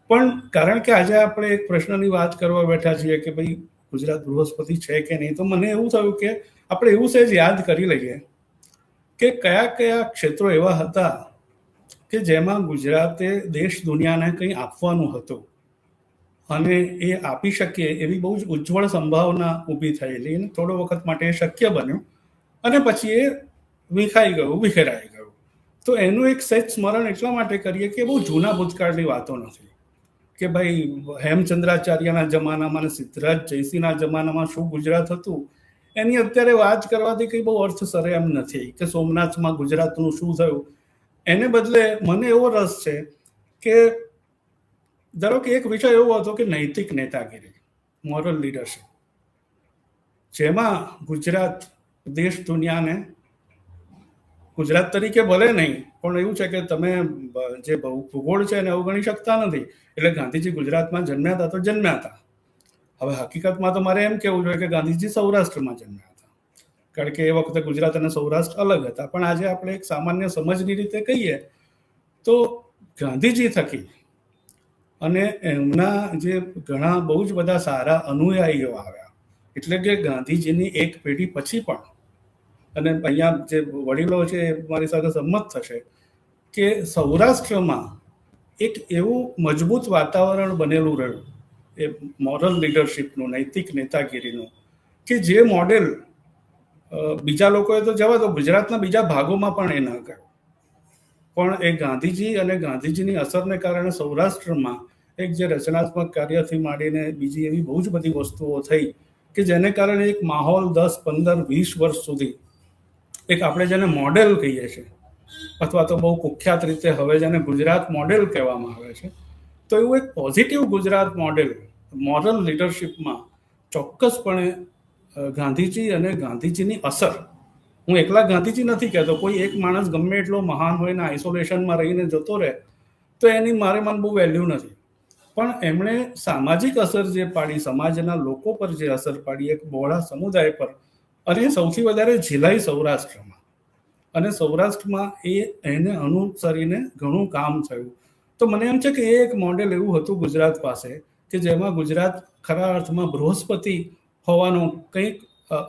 પણ કારણ કે આજે આપણે એક પ્રશ્નની વાત કરવા બેઠા છીએ કે ભાઈ ગુજરાત બૃહસ્પતિ છે કે નહીં, તો મને એવું થયું કે આપણે એવું સહેજ યાદ કરી લઈએ કે કયા કયા ક્ષેત્રો એવા હતા કે જેમાં ગુજરાતે દેશ દુનિયાને કંઈ આપવાનું હતું અને એ આપી શકીએ એવી બહુ જ ઉજ્જવળ સંભાવના ઊભી થયેલી, અને થોડો વખત માટે એ શક્ય બન્યું અને પછી એ વિખેરાઈ ગયું. તો એનું એક સહેજ સ્મરણ એટલા માટે કરીએ કે બહુ જૂના ભૂતકાળની વાતો નથી કે ભાઈ હેમચંદ્રાચાર્યના જમાનામાં અને સિદ્ધરાજ જયસિંહના જમાનામાં શું ગુજરાત હતું એની અત્યારે વાત કરવાથી કંઈ બહુ અર્થ સરે એમ નથી કે સોમનાથમાં ગુજરાતનું શું થયું. એને બદલે મને એવો રસ છે કે ધારો કે એક વિષય એવો હતો કે નૈતિક નેતાગીરી, મોરલ લીડરશિપ, જેમાં ગુજરાત દેશ દુનિયાને ગુજરાત તરીકે ભલે નહીં, પણ એવું છે કે તમે જે ભૂગોળ છે એને અવગણી શકતા નથી. એટલે ગાંધીજી ગુજરાતમાં જન્મ્યા હતા તો જન્મ્યા હતા. હવે હકીકતમાં તો મારે એમ કહેવું જોઈએ કે ગાંધીજી સૌરાષ્ટ્રમાં જન્મ્યા હતા, કારણ કે એ વખતે ગુજરાત અને સૌરાષ્ટ્ર અલગ હતા. પણ આજે આપણે એક સામાન્ય સમજની રીતે કહીએ તો ગાંધીજી થકી અને એમના જે ઘણા બહુ જ બધા સારા અનુયાયીઓ આવ્યા, એટલે કે ગાંધીજીની એક પેઢી પછી પણ, અને અહીંયા જે વડીલો છે એ મારી સાથે સંમત થશે કે સૌરાષ્ટ્રમાં એક એવું મજબૂત વાતાવરણ બનેલું રહ્યું એ મોરલ લીડરશિપનું, નૈતિક નેતાગીરીનું, કે જે મોડેલ બીજા લોકોએ તો જવા દો, ગુજરાતના બીજા ભાગોમાં પણ એ ન ગયું, પણ એ ગાંધીજી અને ગાંધીજીની અસરને કારણે સૌરાષ્ટ્રમાં એક જે રચનાત્મક કાર્યથી માંડીને બીજી એવી બહુ જ બધી વસ્તુઓ થઈ કે જેને કારણે એક માહોલ 10, 15, 20 વર્ષ સુધી એક આપણે જેને મોડેલ કહીએ છીએ, અથવા તો બહુ કુખ્યાત રીતે હવે જેને ગુજરાત મોડેલ કહેવામાં આવે છે, તો એવું એક પોઝિટિવ ગુજરાત મોડેલ મોરલ લીડરશિપમાં ચોક્કસપણે ગાંધીજી અને ગાંધીજીની અસર, હું એકલા ગાંધીજી નથી કહેતો, કોઈ એક માણસ ગમે એટલો મહાન હોય ને આઇસોલેશનમાં રહીને જતો રહે તો એની મારે મન બહુ વેલ્યુ નથી, પણ એમણે સામાજિક અસર જે પાડી, સમાજના લોકો પર જે અસર પાડી, એક બહોળા સમુદાય પર, અને સૌથી વધારે ઝીલાઈ સૌરાષ્ટ્રમાં, અને સૌરાષ્ટ્રમાં એને અનુસરીને ઘણું કામ થયું. તો મને એમ છે કે એ એક મોડેલ એવું હતું ગુજરાત પાસે કે જેમાં ગુજરાત ખરા અર્થમાં બૃહસ્પતિ હોવાનો કંઈક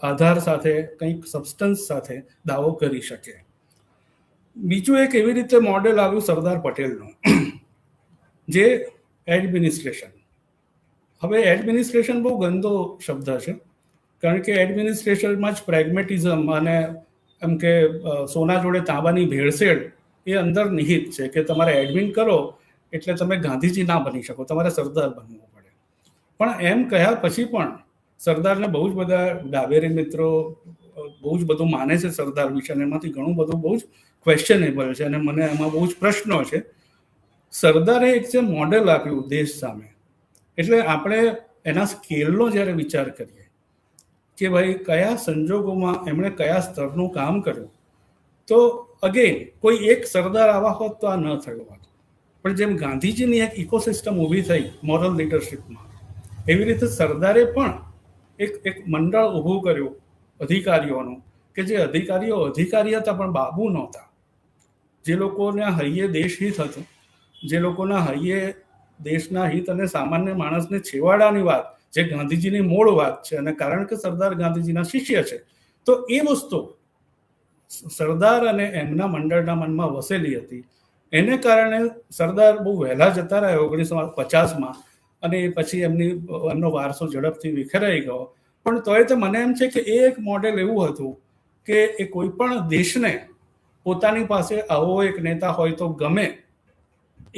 આધાર સાથે, કંઈક સબસ્ટન્સ સાથે દાવો કરી શકે. બીજું એક એવી રીતે મોડેલ આવ્યું સરદાર પટેલનું, જે એડમિનિસ્ટ્રેશન. હવે એડમિનિસ્ટ્રેશન બહુ ગંદો શબ્દ છે, કારણ કે એડમિનિસ્ટ્રેશનમાં જ પ્રેગ્મેટિઝમ અને એમ કે સોના જોડે તાંબાની ભેળસેળ એ અંદર નિહિત છે કે તમારે એડમિન કરો એટલે તમે ગાંધીજી ના બની શકો, તમારે સરદાર બનવું પડે. પણ એમ કહ્યા પછી પણ સરદારને બહુ જ બધા ડાબેરી મિત્રો બહુ જ બધું માને છે સરદાર વિશે, અને એમાંથી ઘણું બધું બહુ જ ક્વેશ્ચનેબલ છે અને મને એમાં બહુ જ પ્રશ્નો છે. સરદારે એક જે મોડેલ આપ્યું દેશ સામે, એટલે આપણે એના સ્કેલનો જ્યારે વિચાર કરીએ કે ભાઈ કયા સંજોગોમાં એમણે કયા સ્તરનું કામ કર્યું, તો અગેન કોઈ એક સરદાર આવા હોત તો આ ન થયું હોત. પણ જેમ ગાંધીજીની એક ઇકોસિસ્ટમ ઊભી થઈ મોરલ લીડરશિપમાં, એવી રીતે સરદારે પણ એક મંડળ ઊભું કર્યું અધિકારીઓનું, કે જે અધિકારીઓ અધિકારી હતા પણ બાબુ નહોતા, જે લોકોના હૈયે દેશ હિત હતું, જે લોકોના હૈયે દેશના હિત અને સામાન્ય માણસને છેવાડાની વાત, જે ગાંધીજીની મૂળ વાત છે, અને કારણ કે સરદાર ગાંધીજીના શિષ્ય છે, તો એ વસ્તુ સરદાર અને એમના મંડળના મનમાં વસેલી હતી. એને કારણે સરદાર બહુ વહેલા જતા રહ્યા 1950માં, અને એ પછી એમનો વારસો ઝડપથી વિખેરાઈ ગયો. પણ તોય તો મને એમ છે કે એ એક મોડેલ એવું હતું કે એ કોઈ પણ દેશને પોતાની પાસે આવો એક નેતા હોય તો ગમે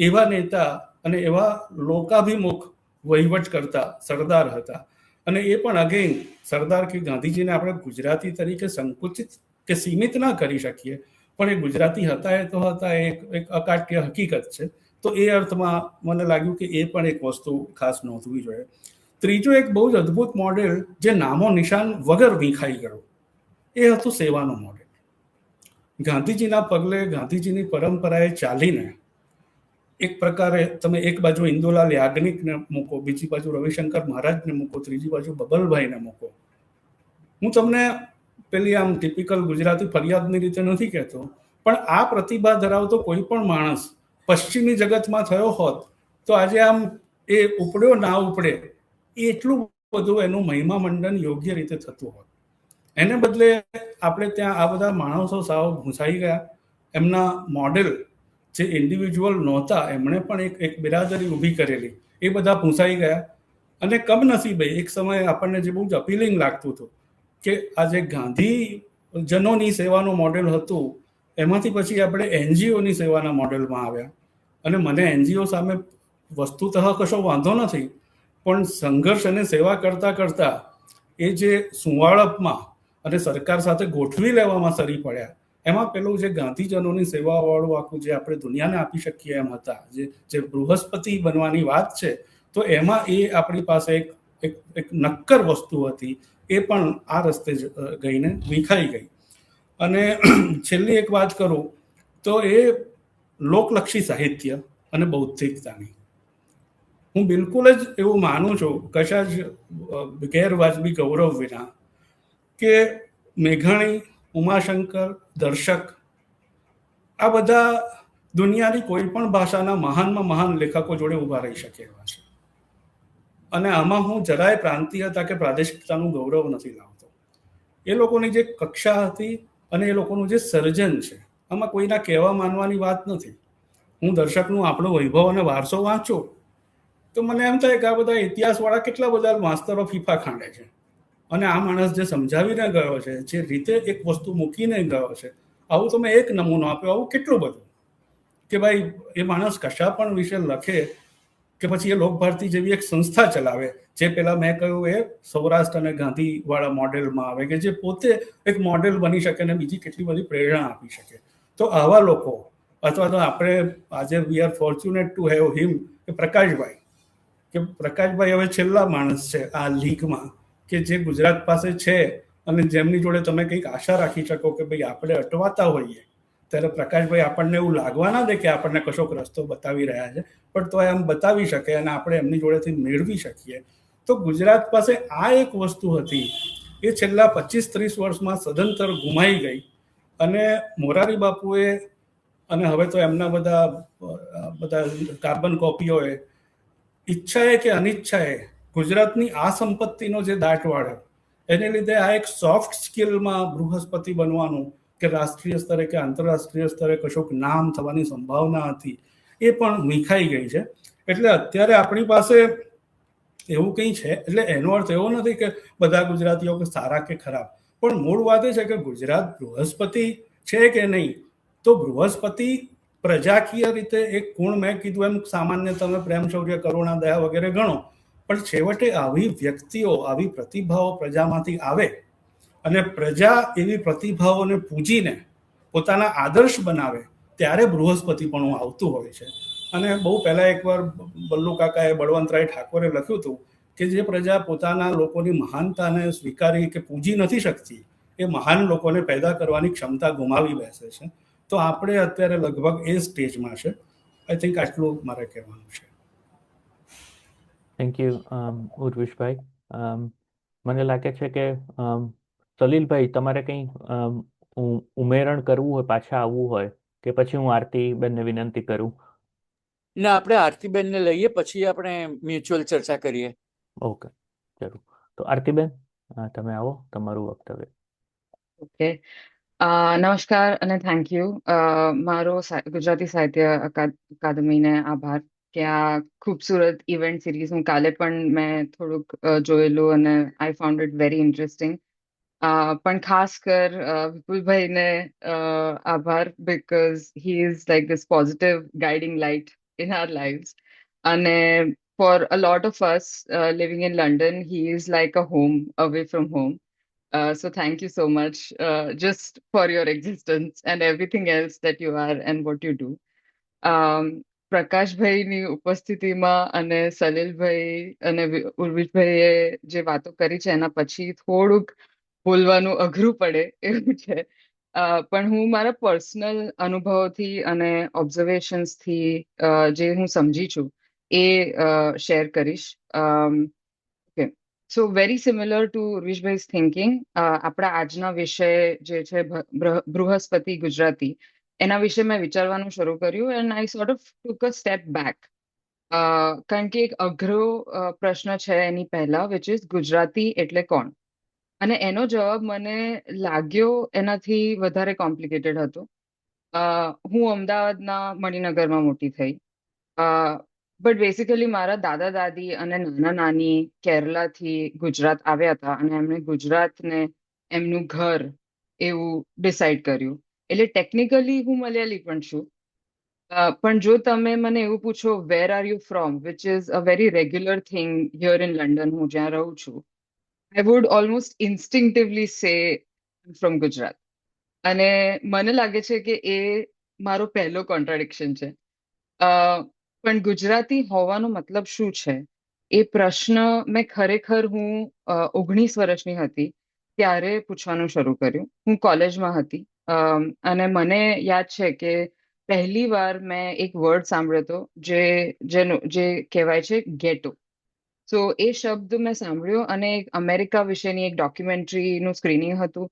એવા નેતા અને એવા લોકાભિમુખ વહીવટ કરતા સરદાર હતા. અને એ પણ અગેન સરદાર કે ગાંધીજીને આપણે ગુજરાતી તરીકે સંકુચિત કે સીમિત ના કરી શકીએ, પણ એ ગુજરાતી હતા એ તો હતા, એક અકાટ્ય હકીકત છે. તો એ અર્થમાં મને લાગ્યું કે એ પણ એક વસ્તુ ખાસ નોંધવી જોઈએ. ત્રીજું એક બહુ જ અદ્ભુત મોડેલ જે નામો નિશાન વગર વિખાઈ ગયું, એ હતું સેવાનું મોડેલ. ગાંધીજીના પગલે, ગાંધીજીની પરંપરાએ ચાલીને એક પ્રકારે તમે એક બાજુ ઇન્દુલાલ યાજ્ઞિકને મૂકો, બીજી બાજુ રવિશંકર મહારાજને મૂકો, ત્રીજી બાજુ બબલભાઈને મૂકો. હું તમને પેલી આમ ટિપિકલ ગુજરાતી ફરિયાદની રીતે નથી કહેતો, પણ આ પ્રતિભા ધરાવતો કોઈ પણ માણસ પશ્ચિમી જગતમાં થયો હોત તો આજે આમ એ ઉપડ્યો ના ઉપડે એટલું બધું એનું મહિમા મંડન યોગ્ય રીતે થતું હોત. એને બદલે આપણે ત્યાં આ બધા માણસો સાવ ભૂંસાઈ ગયા. એમના મોડેલ જે ઇન્ડિવિજ્યુઅલ નહોતા, એમણે પણ એક બિરાદરી ઊભી કરેલી, એ બધા ભૂંસાઈ ગયા. અને કમનસીબે એક સમયે આપણને જે બહુ જ અપીલિંગ લાગતું હતું કે આ જે ગાંધીજનોની સેવાનું મોડેલ હતું, એમાંથી પછી આપણે એનજીઓની સેવાના મોડેલમાં આવ્યા. અને મને એનજીઓ સામે વસ્તુતઃ કશો વાંધો નથી, પણ સંઘર્ષ અને સેવા કરતા કરતા એ જે સુંવાળપમાં અને સરકાર સાથે ગોઠવી લેવામાં સરી પડ્યા, એમાં પેલું જે ગાંધીજનોની સેવાવાળું આખું જે આપણે દુનિયાને આપી શકીએ એમ હતા, જે બૃહસ્પતિ બનવાની વાત છે, તો એમાં એ આપણી પાસે એક નક્કર વસ્તુ હતી, એ પણ આ રસ્તે ગઈને વિખાઈ ગઈ. અને છેલ્લી એક વાત કરું તો એ લોકલક્ષી સાહિત્ય અને બૌદ્ધિકતાની. હું બિલકુલ જ એવું માનું છું, કશા જ ગેરવાજબી ગૌરવ વિના, કે મેઘાણી, ઉમાશંકર, દર્શક, આ બધા દુનિયાની કોઈ પણ ભાષાના મહાનમાં મહાન લેખકો જોડે ઊભા રહી શકે એવા છે. અને આમાં હું જરાય પ્રાંતીયતા કે પ્રાદેશિકતાનું ગૌરવ નથી લાવતો. એ લોકોની જે કક્ષા હતી અને એ લોકોનું જે સર્જન છે, આમાં કોઈના કહેવા માનવાની વાત નથી. હું દર્શકનું આપણો વૈભવ અને વારસો વાંચું તો મને એમ થાય કે આ બધા ઇતિહાસવાળા કેટલા બધા માસ્તરો ફીફા ખાંડે છે, અને આ માણસ જે સમજાવીને ગયો છે, જે રીતે એક વસ્તુ મૂકીને ગયો છે, આવું તમે એક નમૂનો આપ્યો, આવું કેટલું બધું. કે ભાઈ એ માણસ કશા પણ વિશે લખે કે પછી એ લોકભારતી જેવી એક સંસ્થા ચલાવે, જે પેલા મેં કહ્યું એ સૌરાષ્ટ્ર અને ગાંધીવાળા મોડેલમાં આવે, કે જે પોતે એક મોડેલ બની શકે અને બીજી કેટલી બધી પ્રેરણા આપી શકે. તો આવા લોકો, અથવા તો આપણે આજે we are fortunate to have him, કે પ્રકાશભાઈ હવે છેલ્લા માણસ છે આ લીગમાં કે જે ગુજરાત પાસે છે, અને જેમની જોડે તમે કંઈક આશા રાખી શકો કે ભાઈ આપણે અટવાતા હોઈએ ત્યારે પ્રકાશભાઈ આપણને એવું લાગવા ના દે કે આપણને કશોક રસ્તો બતાવી રહ્યા છે, પણ તો એમ બતાવી શકે અને આપણે એમની જોડેથી મેળવી શકીએ. તો ગુજરાત પાસે આ એક વસ્તુ હતી, એ છેલ્લા 25-30 વર્ષમાં સદંતર ગુમાઈ ગઈ. અને મોરારી બાપુએ, અને હવે તો એમના બધા કાર્બન કોપીઓએ, ઈચ્છાએ કે અનિચ્છાએ ગુજરાતની આ સંપત્તિનો જે દાટ વાળ્યો, એને લીધે આ એક સોફ્ટ સ્કિલમાં બૃહસ્પતિ બનવાનું કે રાષ્ટ્રીય સ્તરે કે આંતરરાષ્ટ્રીય સ્તરે કશોક નામ થવાની સંભાવના હતી, એ પણ વિખાઈ ગઈ છે. એટલે અત્યારે આપણી પાસે એવું કંઈ છે, એટલે એનો અર્થ એવો નથી કે બધા ગુજરાતીઓ સારા કે ખરાબ, પણ મૂળ વાત એ છે કે ગુજરાત બૃહસ્પતિ છે કે નહીં, તો બૃહસ્પતિ પ્રજાકીય રીતે એક ગુણ મેં કીધું એમ સામાન્ય તમે પ્રેમ, શૌર્ય, કરુણા, દયા વગેરે ગણો, પણ છેવટે આવી વ્યક્તિઓ, આવી પ્રતિભાઓ પ્રજામાંથી આવે અને પ્રજા એવી પ્રતિભાઓને પૂજીને પોતાના આદર્શ બનાવે, ત્યારે બૃહસ્પતિપણું આવતું હોય છે. અને બહુ પહેલા એકવાર બલ્લુ કાકાએ, બળવંતરાય ઠાકોરે લખ્યું હતું કે જે પ્રજા પોતાના લોકોની મહાનતાને સ્વીકારી કે પૂજી નથી શકતી, એ મહાન લોકોને પેદા કરવાની ક્ષમતા ગુમાવી બેસે છે. તો આપણે અત્યારે લગભગ એ સ્ટેજમાં છે. આઈ થિંક આટલું મારે કહેવાનું છે. થેન્ક યુ ઉર્વિશભાઈ. મને લાગે છે કે સલીલભાઈ તમારે કંઈ ઉમેરણ કરવું હોય, પાછા આવવું હોય, કે પછી હું આરતીબેનને વિનંતી કરું? ના, આપણે આરતીબેનને લઈએ, પછી આપણે મ્યુચ્યુઅલ ચર્ચા કરીએ. ઓકે, જરૂર. તો આરતીબેન, તમે આવો, તમારું વક્તવ્ય. ઓકે, નમસ્કાર અને થેન્ક યુ. મારો ગુજરાતી સાહિત્ય અકાદમીને આભાર કે આ ખૂબસૂરત ઇવેન્ટ સિરીઝ હું કાલે પણ મેં થોડુંક જોયેલું અને I found it very interesting. પણ ખાસ કર વિપુલભાઈને આભાર, because he is like this positive guiding light in our lives. અને for a lot of us living in London, he is like a home away from home. So thank you so much just for your existence and everything else that you are and what you do. પ્રકાશભાઈની ઉપસ્થિતિમાં અને સલીલભાઈ અને ઉર્વિશભાઈએ જે વાતો કરી છે એના પછી થોડુંક બોલવાનું અઘરું પડે એવું છે. પણ હું મારા પર્સનલ અનુભવોથી અને ઓબ્ઝર્વેશન્સથી જે હું સમજી છું એ શેર કરીશ. Okay, so very similar to ઉર્વિશભાઈઝ થિંકિંગ. આપણા આજના વિષય જે છે બૃહસ્પતિ ગુજરાતી, એના વિશે મેં વિચારવાનું શરૂ કર્યું and I sort of took a step back. કારણ કે એક અઘરો પ્રશ્ન છે એની પહેલા, વિચ ઇઝ ગુજરાતી એટલે કોણ? અને એનો જવાબ મને લાગ્યો એનાથી વધારે કોમ્પ્લિકેટેડ હતો. હું અમદાવાદના મણિનગરમાં મોટી થઈ, બટ બેસિકલી મારા દાદા દાદી અને નાના નાની કેરલાથી ગુજરાત આવ્યા હતા અને એમણે ગુજરાતને એમનું ઘર એવું ડિસાઈડ કર્યું. એટલે ટેકનિકલી હું મલયાલી પણ છું. પણ જો તમે મને એવું પૂછો where are you from, which is a very regular thing here in London, હું જ્યાં રહું છું, I would almost instinctively say from Gujarat. અને મને લાગે છે કે એ મારો પહેલો કોન્ટ્રાડિક્શન છે. પણ ગુજરાતી હોવાનો મતલબ શું છે એ પ્રશ્ન મેં ખરેખર હું 19 વર્ષની હતી ત્યારે પૂછવાનું શરૂ કર્યું. હું કોલેજમાં હતી અને મને યાદ છે કે પહેલી વાર મેં એક વર્ડ સાંભળ્યો હતો જે કહેવાય છે ગેટો. સો એ શબ્દ મેં સાંભળ્યો અને એક અમેરિકા વિશેની એક ડોક્યુમેન્ટરીનું સ્ક્રીનિંગ હતું.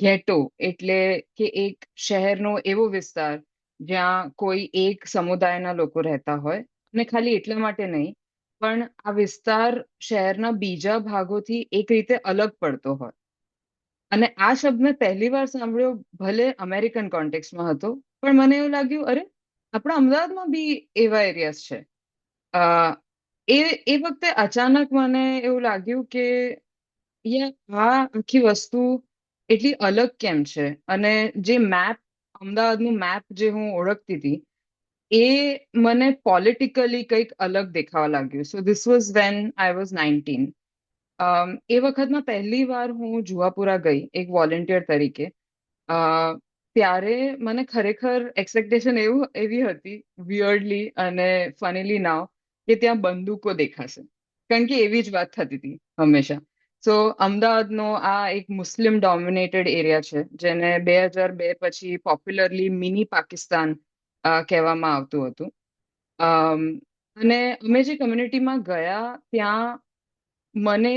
ગેટો એટલે કે એક શહેરનો એવો વિસ્તાર જ્યાં કોઈ એક સમુદાયના લોકો રહેતા હોય અને ખાલી એટલા માટે નહીં, પણ આ વિસ્તાર શહેરના બીજા ભાગોથી એક રીતે અલગ પડતો હોય. અને આ શબ્દ મેં પહેલી વાર સાંભળ્યો, ભલે અમેરિકન કોન્ટેક્સ્ટમાં હતો, પણ મને એવું લાગ્યું અરે આપણા અમદાવાદમાં બી એવા એરિયાસ છે. એ વખતે અચાનક મને એવું લાગ્યું કે આ આખી વસ્તુ એટલી અલગ કેમ છે? અને જે મેપ, અમદાવાદનું મેપ જે હું ઓળખતી હતી, એ મને પોલિટિકલી કંઈક અલગ દેખાવા લાગ્યું. So this was when I was 19. એ વખતમાં પહેલી વાર હું જુહાપુરા ગઈ એક વોલેન્ટિયર તરીકે. ત્યારે મને ખરેખર એક્સપેક્ટેશન એવી હતી, વિયર્ડલી અને ફનીલી નાવ, કે ત્યાં બંદૂકો દેખાશે, કારણ કે એવી જ વાત થતી હતી હંમેશા. સો અમદાવાદનો આ એક મુસ્લિમ ડોમિનેટેડ એરિયા છે જેને 2002 પછી પોપ્યુલરલી મિની પાકિસ્તાન કહેવામાં આવતું હતું. અને અમે જે કમ્યુનિટીમાં ગયા ત્યાં મને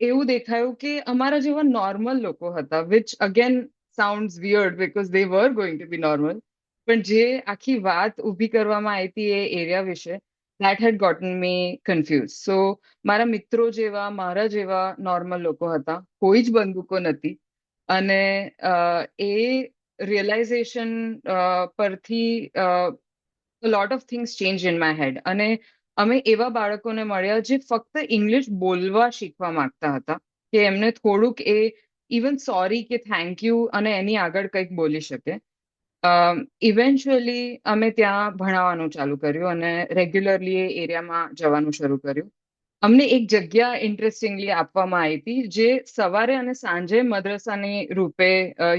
એવું દેખાયું કે અમારા જેવા નોર્મલ લોકો હતા, which again sounds weird because they were going to be normal. પણ જે આખી વાત ઊભી કરવામાં આવી હતી એ એરિયા વિશે, that had gotten me confused. So મારા મિત્રો જેવા, મારા જેવા નોર્મલ લોકો હતા, કોઈ જ બંદૂકો નથી. અને એ રિયલાઇઝેશન પરથી a lot of things changed in my head. અને અમે એવા બાળકોને મળ્યા જે ફક્ત ઇંગ્લિશ બોલવા શીખવા માંગતા હતા, કે એમને થોડુંક એ ઇવન સોરી કે થેન્ક યુ અને એની આગળ કંઈક બોલી શકે. ઇવેન્ચ્યુઅલી અમે ત્યાં ભણાવવાનું ચાલુ કર્યું અને રેગ્યુલરલી એ એરિયામાં જવાનું શરૂ કર્યું. અમને એક જગ્યા ઇન્ટરેસ્ટિંગલી આપવામાં આવી હતી જે સવારે અને સાંજે મદ્રસાની રૂપે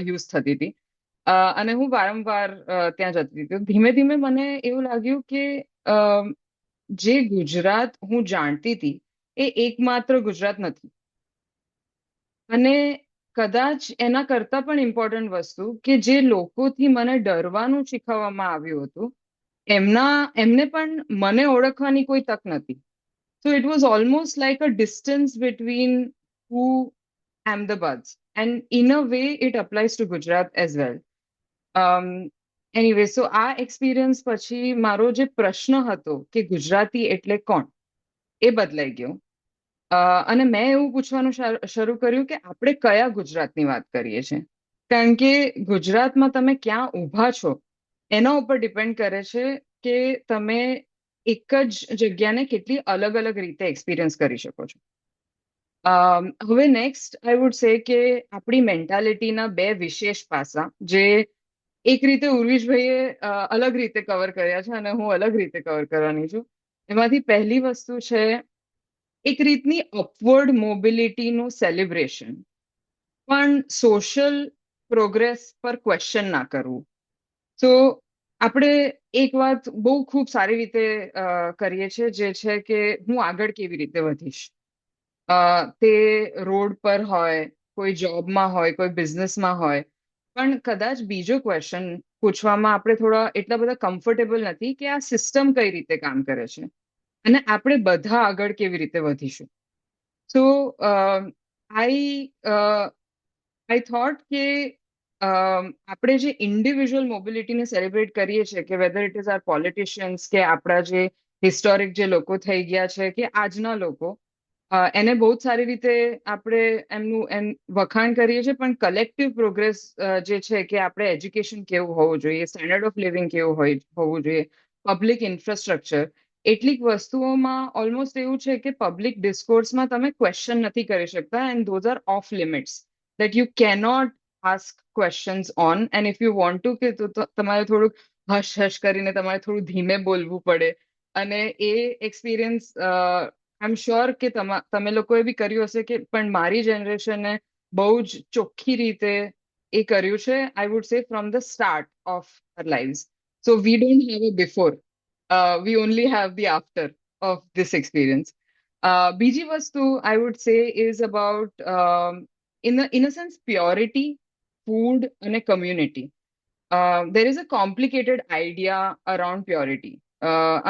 યુઝ થતી હતી. અને હું વારંવાર ત્યાં જતી હતી. ધીમે ધીમે મને એવું લાગ્યું કે જે ગુજરાત હું જાણતી હતી એ એકમાત્ર ગુજરાત નથી. અને કદાચ એના કરતાં પણ ઇમ્પોર્ટન્ટ વસ્તુ કે જે લોકોથી મને ડરવાનું શીખવવામાં આવ્યું હતું એમને પણ મને ઓળખવાની કોઈ તક નથી. So it was almost like a distance between who Ahmedabad's. And in a way, it applies to Gujarat as well. Anyway, so આ એક્સપિરિયન્સ પછી મારો જે પ્રશ્ન હતો કે ગુજરાતી એટલે કોણ એ બદલાઈ ગયો. અને મેં એવું પૂછવાનું શરૂ કર્યું કે આપણે કયા ગુજરાતની વાત કરીએ છીએ. કારણ કે ગુજરાતમાં તમે ક્યાં ઊભા છો એના ઉપર ડિપેન્ડ કરે છે કે તમે એક જ જગ્યાને કેટલી અલગ અલગ રીતે એક્સપિરિયન્સ કરી શકો છો. હવે નેક્સ્ટ આઈ વુડ સે કે આપણી મેન્ટાલિટીના બે વિશેષ પાસા જે એક રીતે ઉર્વિશભાઈએ અલગ રીતે કવર કર્યા છે અને હું અલગ રીતે કવર કરવાની છું. એમાંથી પહેલી વસ્તુ છે એક રીતની અપવર્ડ મોબિલિટીનું સેલિબ્રેશન, પણ સોશિયલ પ્રોગ્રેસ પર ક્વેશ્ચન ના કરવું. તો આપણે એક વાત બહુ ખૂબ સારી રીતે કરીએ છીએ જે છે કે હું આગળ કેવી રીતે વધીશ. તે રોડ પર હોય, કોઈ જોબમાં હોય, કોઈ બિઝનેસમાં હોય, પણ કદાચ બીજો ક્વેશ્ચન પૂછવામાં આપણે થોડા એટલા બધા કમ્ફર્ટેબલ નથી કે આ સિસ્ટમ કઈ રીતે કામ કરે છે અને આપણે બધા આગળ કેવી રીતે વધીશું. સો આઈ થોટ કે આપણે જે ઇન્ડિવિજ્યુઅલ મોબિલિટીને સેલિબ્રેટ કરીએ છીએ કે whether it is are politicians કે આપણા જે હિસ્ટોરિક જે લોકો થઈ ગયા છે કે આજના લોકો, એને બહુ જ સારી રીતે આપણે એમ વખાણ કરીએ છીએ, પણ કલેક્ટિવ પ્રોગ્રેસ જે છે કે આપણે એજ્યુકેશન કેવું હોવું જોઈએ, સ્ટેન્ડર્ડ ઓફ લિવિંગ કેવું હોવું જોઈએ, પબ્લિક ઇન્ફ્રાસ્ટ્રક્ચર, એટલીક વસ્તુઓમાં ઓલમોસ્ટ એવું છે કે પબ્લિક ડિસ્કોર્સમાં તમે ક્વેશ્ચન નથી કરી શકતા and those are of limits that you cannot ask questions on, and if you want to કે તો તમારે થોડુંક હશ હશ કરીને તમારે થોડું ધીમે બોલવું પડે. અને એ એક્સપિરિયન્સ આઈ એમ શ્યોર કે તમે લોકોએ બી કર્યું હશે કે પણ મારી જનરેશને બહુ જ ચોખ્ખી રીતે એ કર્યું છે. I would say from the start of our lives. So we don't have a before, we only have the after of this experience. બીજી વસ્તુ I would say is about in a sense purity, food અને community. There is a complicated idea around purity.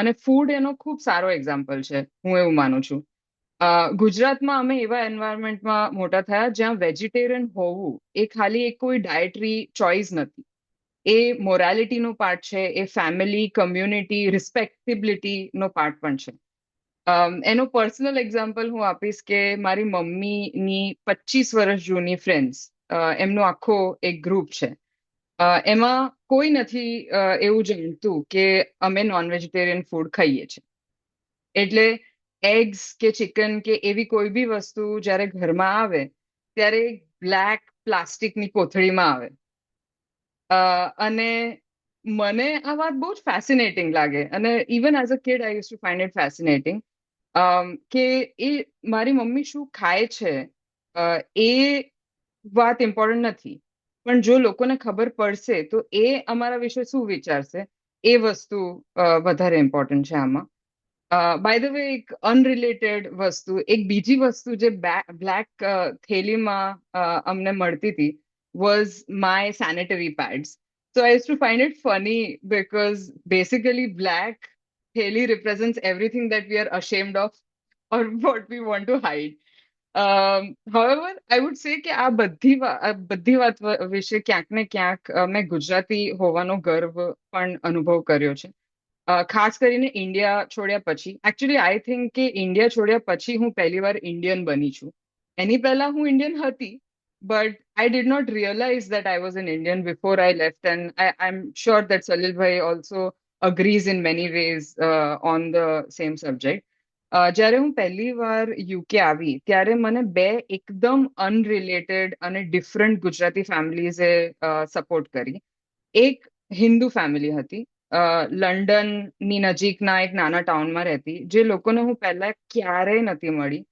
અને food એનો ખૂબ સારો example છે, હું એવું માનું છું. ગુજરાતમાં અમે એવા એન્વાયરમેન્ટમાં મોટા થયા જ્યાં વેજીટેરિયન હોવું એ ખાલી એક કોઈ ડાયટરી ચોઇસ નથી, એ મોરાલિટીનો પાર્ટ છે, એ ફેમિલી, કમ્યુનિટી, રિસ્પેક્ટેબિલિટીનો પાર્ટ પણ છે. એનો પર્સનલ એક્ઝામ્પલ હું આપીશ કે મારી મમ્મીની 25 વર્ષ જૂની ફ્રેન્ડ્સ, એમનો આખો એક ગ્રુપ છે. એમાં કોઈ નથી એવું જાણતું કે અમે નોન વેજીટેરિયન ફૂડ ખાઈએ છીએ. એટલે એગ્સ કે ચિકન કે એવી કોઈ બી વસ્તુ જ્યારે ઘરમાં આવે ત્યારે બ્લેક પ્લાસ્ટિકની કોથળીમાં આવે. અને મને આ વાત બહુ જ ફેસિનેટિંગ લાગે અને even as a kid I use to find it fascinating કે એ મારી મમ્મી શું ખાય છે એ વાત ઇમ્પોર્ટન્ટ નથી, પણ જો લોકોને ખબર પડશે તો એ અમારા વિશે શું વિચારશે એ વસ્તુ વધારે ઇમ્પોર્ટન્ટ છે આમાં. બાય ધ વે, એક અનરિલેટેડ વસ્તુ, એક બીજી વસ્તુ જે બ્લેક થેલીમાં અમને મળતી હતી was my sanitary pads. So I used to find it funny because basically black theli represents everything that we are ashamed of or what we want to hide. However, I would say કે આ બધી વાત વિશે ક્યાંક ને ક્યાંક મેં ગુજરાતી હોવાનો ગર્વ પણ અનુભવ કર્યો છે. ખાસ કરીને ઇન્ડિયા છોડ્યા પછી. એકચ્યુઅલી આઈ થિંક કે ઇન્ડિયા છોડ્યા પછી હું પહેલી વાર ઇન્ડિયન બની છું. એની પહેલા હું ઇન્ડિયન હતી, but I did not realize that I was an Indian before I left, and I'm sure that Salil bhai also agrees in many ways on the same subject. જ્યારે હું પહેલી વાર યુકે આવી ત્યારે મને બે એકદમ અનરિલેટેડ અને ડિફરન્ટ ગુજરાતી ફેમિલીઝે સપોર્ટ કરી. એક હિન્દુ ફેમિલી હતી, લંડનની નજીકના એક નાના ટાઉનમાં રહેતી, જે લોકોને હું પહેલા ક્યારેય નથી મળી.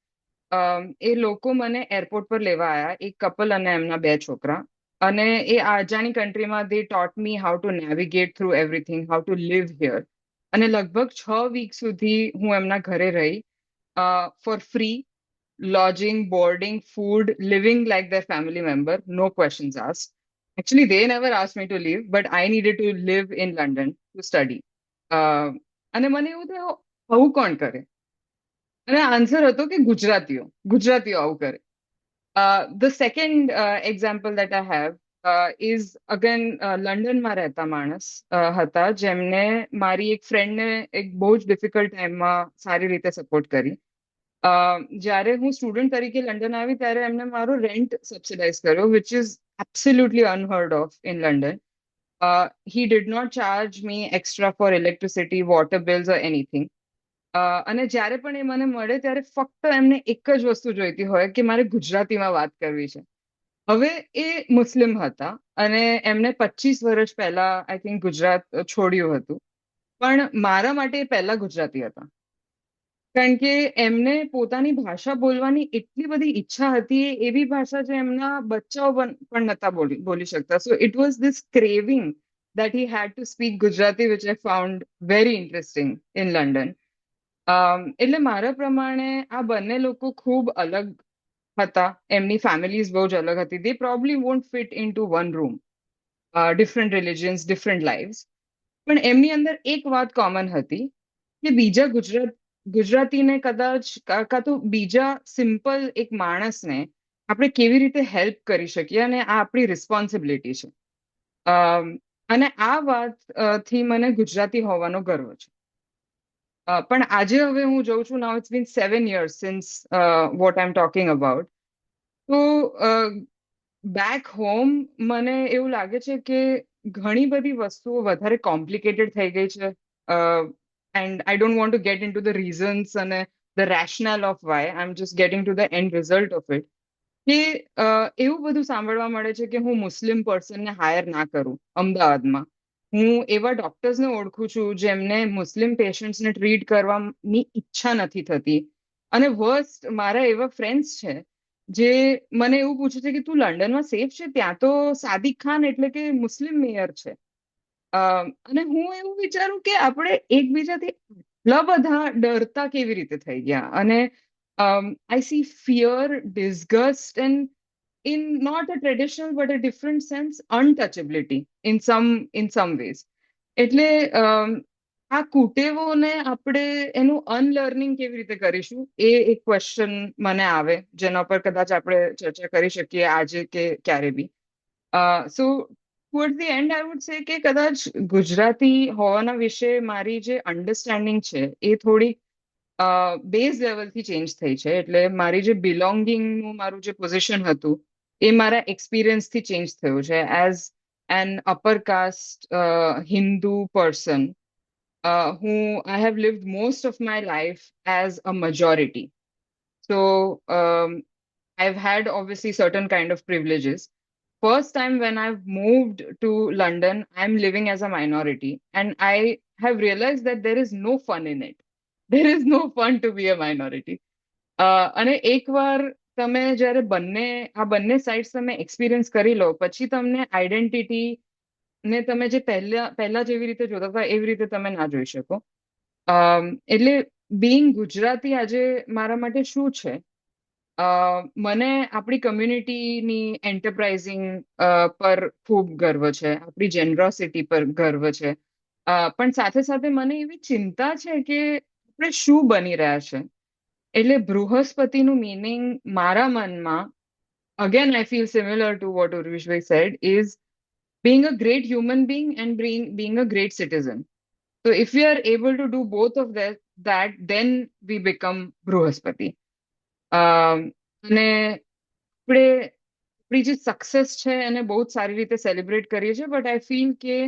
એ લોકો મને એરપોર્ટ પર લેવા આવ્યા, એક કપલ અને એમના બે છોકરા. અને એ આજાની કન્ટ્રીમાં they taught me how to navigate through everything, how to live here. અને લગભગ 6 વીક સુધી હું એમના ઘરે રહી, for free, lodging, boarding, food, living like their family member, no questions asked. Actually, they never asked me to leave, but I needed to live in London to study. અને મને એવું થયું, આવું કોણ કરે? અને આન્સર હતો કે ગુજરાતીઓ આવું કરે. The second example that I have is again લંડનમાં રહેતા માણસ હતા, જેમને મારી એક ફ્રેન્ડને એક બહુ જ ડિફિકલ્ટ ટાઈમમાં સારી રીતે સપોર્ટ કરી. જ્યારે હું સ્ટુડન્ટ તરીકે લંડન આવી ત્યારે એમને મારો રેન્ટ સબસિડાઇઝ કર્યો, which is absolutely unheard of in London. He did not charge me extra for electricity, water bills or anything. અને જ્યારે પણ એ મને મળે ત્યારે ફક્ત એમને એક જ વસ્તુ જોઈતી હોય કે મારે ગુજરાતીમાં વાત કરવી છે. હવે એ મુસ્લિમ હતા અને એમને 25 વર્ષ પહેલા આઈ થિંક ગુજરાત છોડ્યું હતું, પણ મારા માટે એ પહેલા ગુજરાતી હતા, કારણ કે એમને પોતાની ભાષા બોલવાની એટલી બધી ઈચ્છા હતી, એવી ભાષા જે એમના બચ્ચાઓ પણ નતા બોલી શકતા. So it was this craving that he had to speak Gujarati, which I found very interesting in London. એટલે મારા પ્રમાણે આ બંને લોકો ખૂબ અલગ હતા, એમની ફેમિલીઝ બહુ જ અલગ હતી. They probably won't fit into one room. Different religions, different lives. પણ એમની અંદર એક વાત કોમન હતી કે બીજા ગુજરાતીને કદાચ કાં તો બીજા સિમ્પલ એક માણસને આપણે કેવી રીતે હેલ્પ કરી શકીએ, અને આ આપણી રિસ્પોન્સિબિલિટી છે. અને આ વાત થી મને ગુજરાતી હોવાનો ગર્વ છે. પણ આજે હવે હું જોઉં છું, now it's been 7 years since what I'm talking about. તો બેક હોમ મને એવું લાગે છે કે ઘણી બધી વસ્તુઓ વધારે કોમ્પ્લિકેટેડ થઈ ગઈ છે, and I don't want to get into the reasons અને the rational of why. I am just getting to the end result of it. કે એવું બધું સાંભળવા મળે છે કે હું મુસ્લિમ પર્સનને હાયર ના કરું અમદાવાદમાં. હું એવા ડોક્ટર્સને ઓળખું છું જેમને મુસ્લિમ પેશન્ટ્સને ટ્રીટ કરવાની ઈચ્છા નથી થતી. અને વર્સ્ટ, મારા એવા ફ્રેન્ડ્સ છે જે મને એવું પૂછે છે કે તું લંડનમાં સેફ છે? ત્યાં તો સાદિક ખાન એટલે કે મુસ્લિમ મેયર છે. અને હું એવું વિચારું કે આપણે એકબીજાથી એટલા બધા ડરતા કેવી રીતે થઈ ગયા. અને I see fear, disgust, and in not a traditional but a different sense, untouchability in some ways. એટલે આ કુટેવોને આપણે એનું અનલર્નિંગ કેવી રીતે કરીશું, એ એક ક્વેશ્ચન મને આવે, જેના પર કદાચ આપણે ચર્ચા કરી શકીએ આજે કે ક્યારે બી. So toward the end I would say કે કદાચ ગુજરાતી હોવાના વિશે મારી જે અન્ડરસ્ટેન્ડિંગ છે એ થોડી બેઝ લેવલથી ચેન્જ થઈ છે. એટલે મારી જે બિલોંગિંગનું મારું જે પોઝિશન હતું એ મારા એક્સપિરિયન્સથી ચેન્જ થયું છે. As an upper caste Hindu person, I have lived most of my life as a majority. So I've had obviously certain kind of privileges. First time when I've moved to London, I'm living as a minority, and I have realized that there is no fun in it. There is no fun to be a minority. અને એકવાર તમે જ્યારે આ બંને sides તમે experience કરી લો, પછી તમને આઈડેન્ટિટી ને તમે જે પહેલા જેવી રીતે જોતા હતા એવી રીતે તમે ના જોઈ શકો. એટલે બિંગ ગુજરાતી આજે મારા માટે શું છે? મને આપણી કમ્યુનિટીની એન્ટરપ્રાઇઝિંગ પર ખૂબ ગર્વ છે, આપણી જેનરોસિટી પર ગર્વ છે. પણ સાથે સાથે મને એવી ચિંતા છે કે આપણે શું બની રહ્યા છે. એટલે બૃહસ્પતિનું મિનિંગ મારા મનમાં, again I feel similar to what Urvishbhai said, is being a great human being and being a great citizen. So if we are able to do both of that, then we become Brihaspati. અને આપણે આપણી જે success છે એને બહુ જ સારી રીતે સેલિબ્રેટ કરીએ છીએ, બટ આઈ ફીલ કે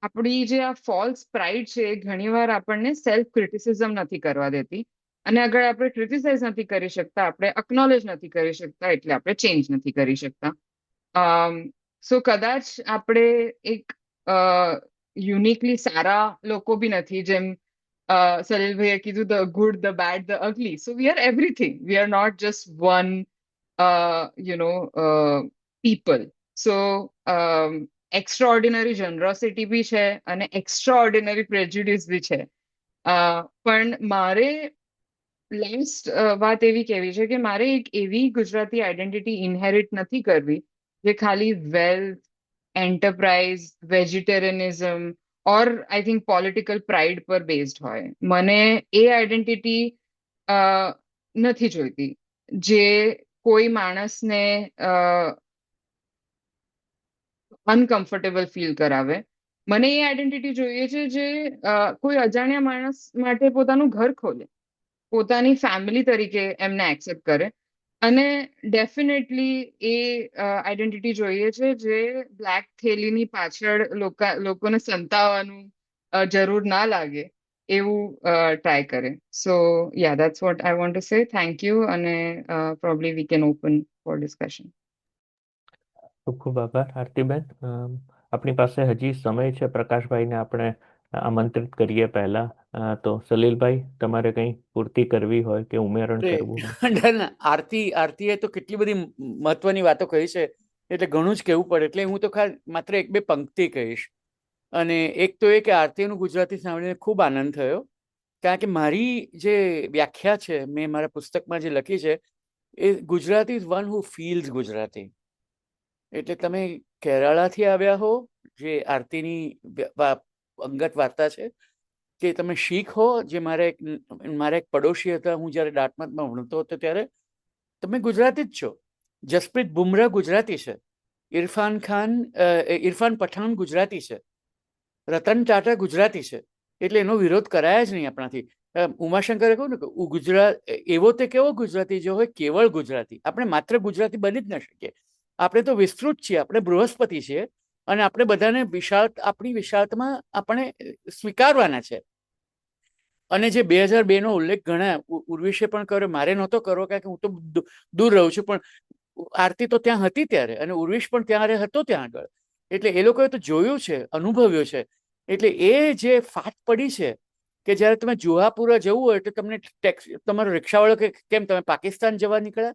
આપણી જે આ ફોલ્સ પ્રાઇડ છે એ ઘણીવાર આપણને સેલ્ફ ક્રિટિસિઝમ નથી કરવા દેતી. અને અગર આપણે ક્રિટિસાઇઝ નથી કરી શકતા, આપણે અકનોલેજ નથી કરી શકતા, એટલે આપણે ચેન્જ નથી કરી શકતા. સો કદાચ આપણે એક યુનિકલી સારા લોકો બી નથી, જેમ સલીલભાઈએ કીધું the good, the bad, the ugly. So we are everything. We are not just one people. So extraordinary generosity બી છે અને extraordinary prejudice બી છે. પણ મારે લાસ્ટ વાત એવી કહેવી છે કે મારે એક એવી ગુજરાતી આઈડેન્ટિટી ઇનહેરિટ નથી કરવી જે ખાલી wealth, enterprise, vegetarianism or I think political pride પર બેઝડ હોય. મને એ આઈડેન્ટિટી નથી જોઈતી જે કોઈ માણસને અનકમ્ફર્ટેબલ ફીલ કરાવે. મને એ આઈડેન્ટિટી જોઈએ છે જે કોઈ અજાણ્યા માણસ માટે પોતાનું ઘર ખોલે, પોતાની ફેમિલી તરીકે એમને એક્સેપ્ટ કરે. અને ડેફિનેટલી એ આઈડેન્ટિટી જોઈએ છે જે બ્લેક થેલીની પાછળ લોકોને સંતાવવાનું જરૂર ના લાગે એવું ટ્રાય કરે. So yeah, that's what I want to say. Thank you, અને probably we can open for discussion. ખૂબ ખૂબ આભાર આરતીબેન. આપણી પાસે હજી સમય છે પ્રકાશભાઈને આપણે આમંત્રિત કરીએ પહેલા. તો સલીલભાઈ, તમારે કંઈ પૂર્તિ કરવી હોય કે ઉમેરણ કરવું હોય? આરતીએ તો કેટલી બધી મહત્વની વાતો કહી છે, એટલે ઘણું જ કહેવું પડે. એટલે હું તો માત્ર એક બે પંક્તિ કહીશ. અને એક તો એ કે આરતીનું ગુજરાતી સાંભળીને ખૂબ આનંદ થયો, કારણ કે મારી જે વ્યાખ્યા છે મેં મારા પુસ્તકમાં જે લખી છે એ Gujarati is one who feels Gujarati. એટલે તમે કેરાલાથી આવ્યા હો, જે આરતીની અંગત વાર્તા છે, કે તમે શીખ હો, જે મારા એક પડોશી હતા, હું જ્યારે દાટમતમાં ભણતો હતો ત્યારે. તમે ગુજરાતી જ છો. જસપ્રીત બુમરાહ ગુજરાતી છે, ઇરફાન પઠાણ ગુજરાતી છે, રતન ટાટા ગુજરાતી છે. એટલે એનો વિરોધ કરાય જ નહીં આપણાથી. ઉમાશંકરે કહ્યું ને કે ગુજરાત એવો તે કેવો ગુજરાતી જો હોય કેવળ ગુજરાતી. આપણે માત્ર ગુજરાતી બની જ ન શકીએ. આપણે તો વિસ્તૃત છીએ, આપણે બૃહસ્પતિ છીએ, અને આપણે બધાને આપણી વિશાળતામાં આપણે સ્વીકારવાના છે. અને જે 2002નો ઉલ્લેખ ઘણા ઉર્વિશે પણ કર્યો, મારે નહોતો કરવો કારણ કે હું તો દૂર રહું છું, પણ આરતી તો ત્યાં હતી ત્યારે, અને ઉર્વિશ પણ ત્યારે હતો ત્યાં આગળ. એટલે એ લોકોએ તો જોયું છે, અનુભવ્યો છે. એટલે એ જે ફાટ પડી છે કે જ્યારે તમે જુહાપુરા જવું હોય એટલે તમને તમારો રિક્ષાવાળો કે કેમ તમે પાકિસ્તાન જવા નીકળ્યા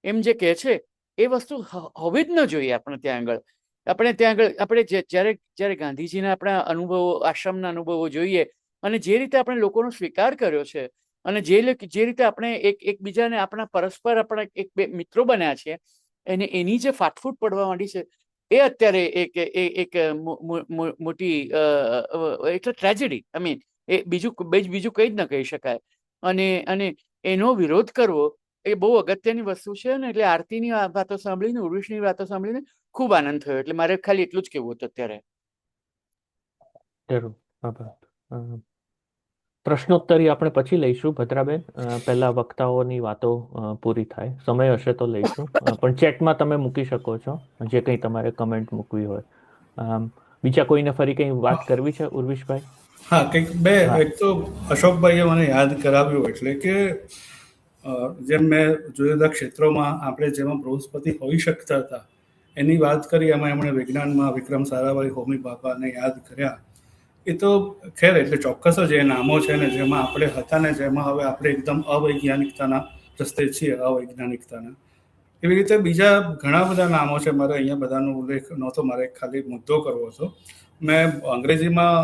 એમ જે કહે છે, એ વસ્તુ હોવી જ ન જોઈએ આપણે ત્યાં આગળ. આપણે જ્યારે ગાંધીજીના આપણા અનુભવો, આશ્રમના અનુભવો જોઈએ, અને જે રીતે આપણે લોકોનો સ્વીકાર કર્યો છે, અને જે રીતે આપણે એકબીજાને આપણા પરસ્પર આપણા એક બે મિત્રો બન્યા છે, એની જે ફાટફૂટ પડવા માંડી છે, એ અત્યારે એક મોટી એટલે ટ્રેજેડી. આઈ મીન એ બીજું કંઈ જ ન કહી શકાય. અને એનો વિરોધ કરવો એ બહુ અગત્યની વસ્તુ છે. ને એટલે આરતીની વાતો સાંભળીને, ઉર્વિશની વાતો સાંભળીને ખૂબ આનંદ થયો. એટલે મારે ખાલી એટલું જ કહેવું હતું અત્યારે. જરૂર, આભાર. પ્રશ્નોત્તરી આપણે પછી લઈશું ભદ્રાબેન, પહેલા વક્તાઓની વાતો પૂરી થાય. સમય હશે તો લઈશું, પણ ચેટમાં તમે મૂકી શકો છો જે કંઈ તમારે કમેન્ટ મૂકવી હોય. બીજા કોઈને ફરી કંઈ વાત કરવી છે ઉર્વિશભાઈ? હા, કંઈક એક તો અશોકભાઈએ મને યાદ કરાવ્યું, એટલે કે જેમ મેં જુદા જુદા ક્ષેત્રોમાં આપણે જેમાં બૃહસ્પતિ હોઈ શકતા હતા એની વાત કરી, એમાં એમણે વિજ્ઞાનમાં વિક્રમ સારાભાઈ હોમી બાબાને યાદ કર્યા. એ તો ખેર એટલે ચોક્કસ જ એ નામો છે ને જેમાં આપણે હતા ને જેમાં હવે આપણે એકદમ અવૈજ્ઞાનિકતાના રસ્તે છીએ, અવૈજ્ઞાનિકતાના. એવી રીતે બીજા ઘણા બધા નામો છે. મારે અહીંયા બધાનો ઉલ્લેખ નહોતો, મારે ખાલી મુદ્દો કરવો હતો. મેં અંગ્રેજીમાં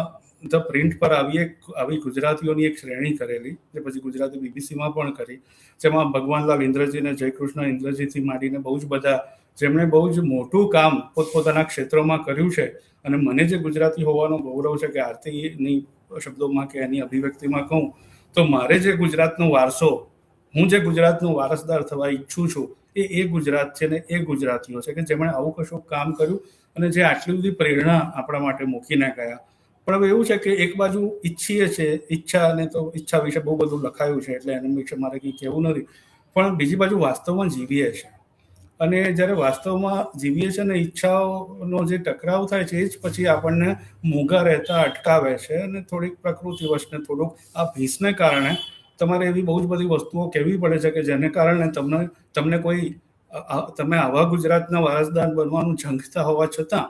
ધ પ્રિન્ટ પર આવી ગુજરાતીઓની એક શ્રેણી કરેલી, જે પછી ગુજરાતી બીબીસીમાં પણ કરી, જેમાં ભગવાનલાલ ઇન્દ્રજીને, જયકૃષ્ણ ઇન્દ્રજીથી માંડીને બહુ જ બધા જેમણે બહુ જ મોટું કામ પોતપોતાના ક્ષેત્રોમાં કર્યું છે. અને મને જે ગુજરાતી હોવાનો ગૌરવ છે કે આરતીની શબ્દોમાં કે એની અભિવ્યક્તિમાં કહું તો મારે જે ગુજરાતનો વારસો, હું જે ગુજરાતનો વારસદાર થવા ઈચ્છું છું, એ ગુજરાત છે ને એ ગુજરાતીઓ છે કે જેમણે આવું કશું કામ કર્યું અને જે આટલી બધી પ્રેરણા આપણા માટે મૂકીને ગયા. પણ હવે એવું છે કે એક બાજુ ઈચ્છીએ છે, ઈચ્છા વિશે બહુ બધું લખાયું છે, એટલે એના વિશે મારે કંઈ કહેવું નથી. પણ બીજી બાજુ વાસ્તવમાં જીવીએ છે, અને જ્યારે વાસ્તવમાં જીવીએ છીએ ને ઈચ્છાઓનો જે ટકરાવ થાય છે, એ જ પછી આપણને મોંઘા રહેતા અટકાવે છે. અને થોડીક પ્રકૃતિવશ ને થોડુંક આ ભીષને કારણે તમારે એવી બહુ જ બધી વસ્તુઓ કહેવી પડે છે કે જેને કારણે તમને કોઈ તમે આવા ગુજરાતના વારસદાર બનવાનું ઝંખતા હોવા છતાં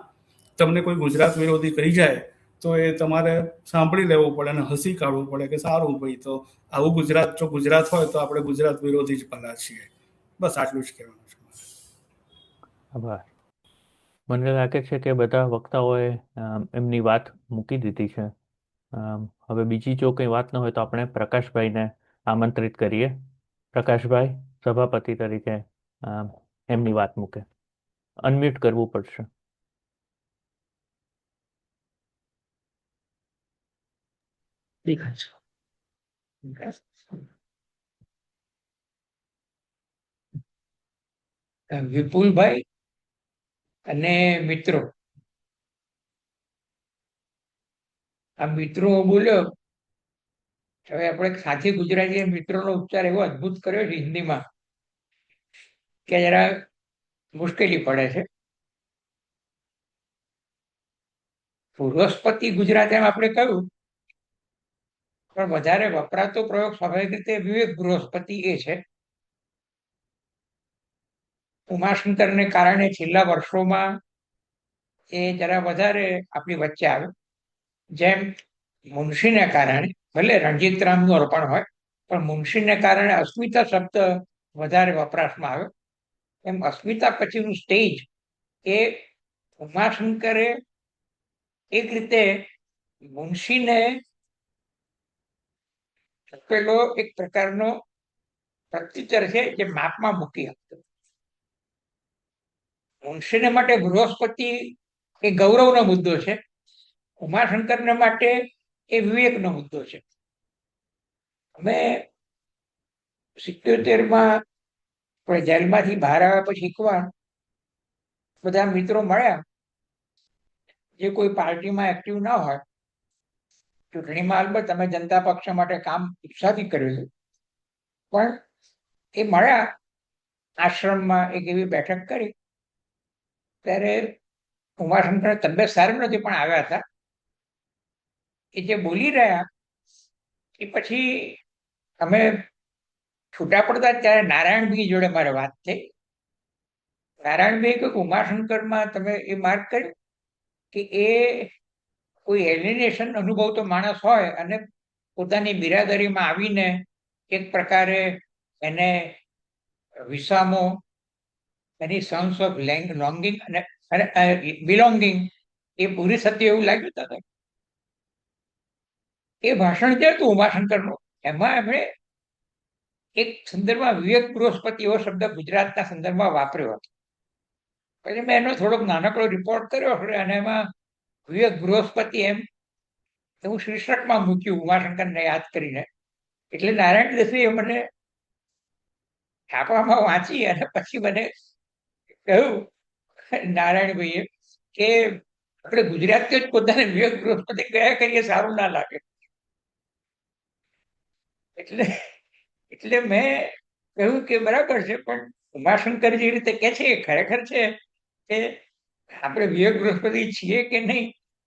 તમને કોઈ ગુજરાત વિરોધી કહી જાય તો એ તમારે સાંભળી લેવું પડે અને હસી કાઢવું પડે કે સારું ભાઈ, તો આવું ગુજરાત જો ગુજરાત હોય તો આપણે ગુજરાત વિરોધી જ ભલા છીએ. બસ આટલું જ કહેવાનું છે. આભાર. મને લાગે છે કે બધા વક્તાઓએ એમની વાત મૂકી દીધી છે. હવે બીજી જો કંઈ વાત ન હોય તો આપણે પ્રકાશભાઈને આમંત્રિત કરીએ. પ્રકાશભાઈ સભાપતિ તરીકે એમની વાત મૂકે. અનમ્યુટ કરવું પડશે. વિપુલભાઈ અને મિત્રો, આ મિત્રો બોલ્યો, હવે આપણે સાથી ગુજરાતી મિત્રોનો ઉચ્ચાર એવો અદભુત કર્યો છે હિન્દીમાં કે જરા મુશ્કેલી પડે છે. બૃહસ્પતિ ગુજરાતી આપણે કહ્યું, પણ વધારે વપરાતો પ્રયોગ સ્વાભાવિક રીતે વિવેક બૃહસ્પતિ એ છે. ઉમાશંકરને કારણે છેલ્લા વર્ષોમાં એ જરા વધારે આપણી વચ્ચે આવે. જેમ મુનશીને કારણે, ભલે રણજીતરામનું અર્પણ હોય, પણ મુનશીને કારણે અસ્મિતા શબ્દ વધારે વપરાશમાં આવ્યો. એમ અસ્મિતા પછીનું સ્ટેજ એ ઉમાશંકરે એક રીતે મુનશીને પેલો એક પ્રકારનો પ્રત્યુત્તર છે જે માપમાં મૂકી આપતો. મુનશીને માટે બૃહસ્પતિ એ ગૌરવનો મુદ્દો છે, ઉમાશંકરને માટે એ વિવેકનો મુદ્દો છે. અમે 77માં જેલમાંથી બહાર આવ્યા પછી એકવાર બધા મિત્રો મળ્યા, જે કોઈ પાર્ટીમાં એક્ટિવ ના હોય. ચૂંટણીમાં અલબત્ત અમે જનતા પક્ષ માટે કામ ઉત્સાહથી કર્યું, પણ એ મળ્યા આશ્રમમાં એક એવી બેઠક કરી ત્યારે ઉમાશંકરની તબિયત સારી નથી પણ આવ્યા હતા. એ જે બોલી રહ્યા એ પછી અમે છૂટા પડતા ત્યારે નારાયણભાઈ જોડે મારે વાત થઈ. નારાયણભાઈ કહ્યું ઉમાશંકરમાં તમે એ માર્ક કર્યું કે એ કોઈ એલિનેશન અનુભવતો માણસ હોય અને પોતાની બિરાદરીમાં આવીને એક પ્રકારે એને વિસામો, એની સેન્સ ઓફ લોંગિંગ અને બિલોંગિંગ એ પૂરી થતી એવું લાગ્યું હતું. એ ભાષણ જે હતું ઉમાશંકરનું, એમાં એમણે એક સંદર્ભમાં વિવેક બૃહસ્પતિ એવો શબ્દ ગુજરાતના સંદર્ભમાં વાપર્યો હતો. પછી મેં એનો થોડોક નાનકડો રિપોર્ટ કર્યો અને એમાં વિવેક બૃહસ્પતિ એમ હું શીર્ષકમાં મૂક્યું ઉમાશંકરને યાદ કરીને. એટલે નારાયણ દેસાઈએ મને છાપામાં વાંચી અને પછી મને કહ્યું નારાયણભાઈએ કે આપણે ગુજરાતીઓ જ પોતાને વિવેક બૃહસ્પતિ કયા કરીએ સારું ના લાગે. એટલે મેં કહ્યું કે બરાબર છે, પણ ઉમાશંકર જે રીતે કે છે એ ખરેખર છે કે આપણે વિવેક બૃહસ્પતિ છીએ કે નહીં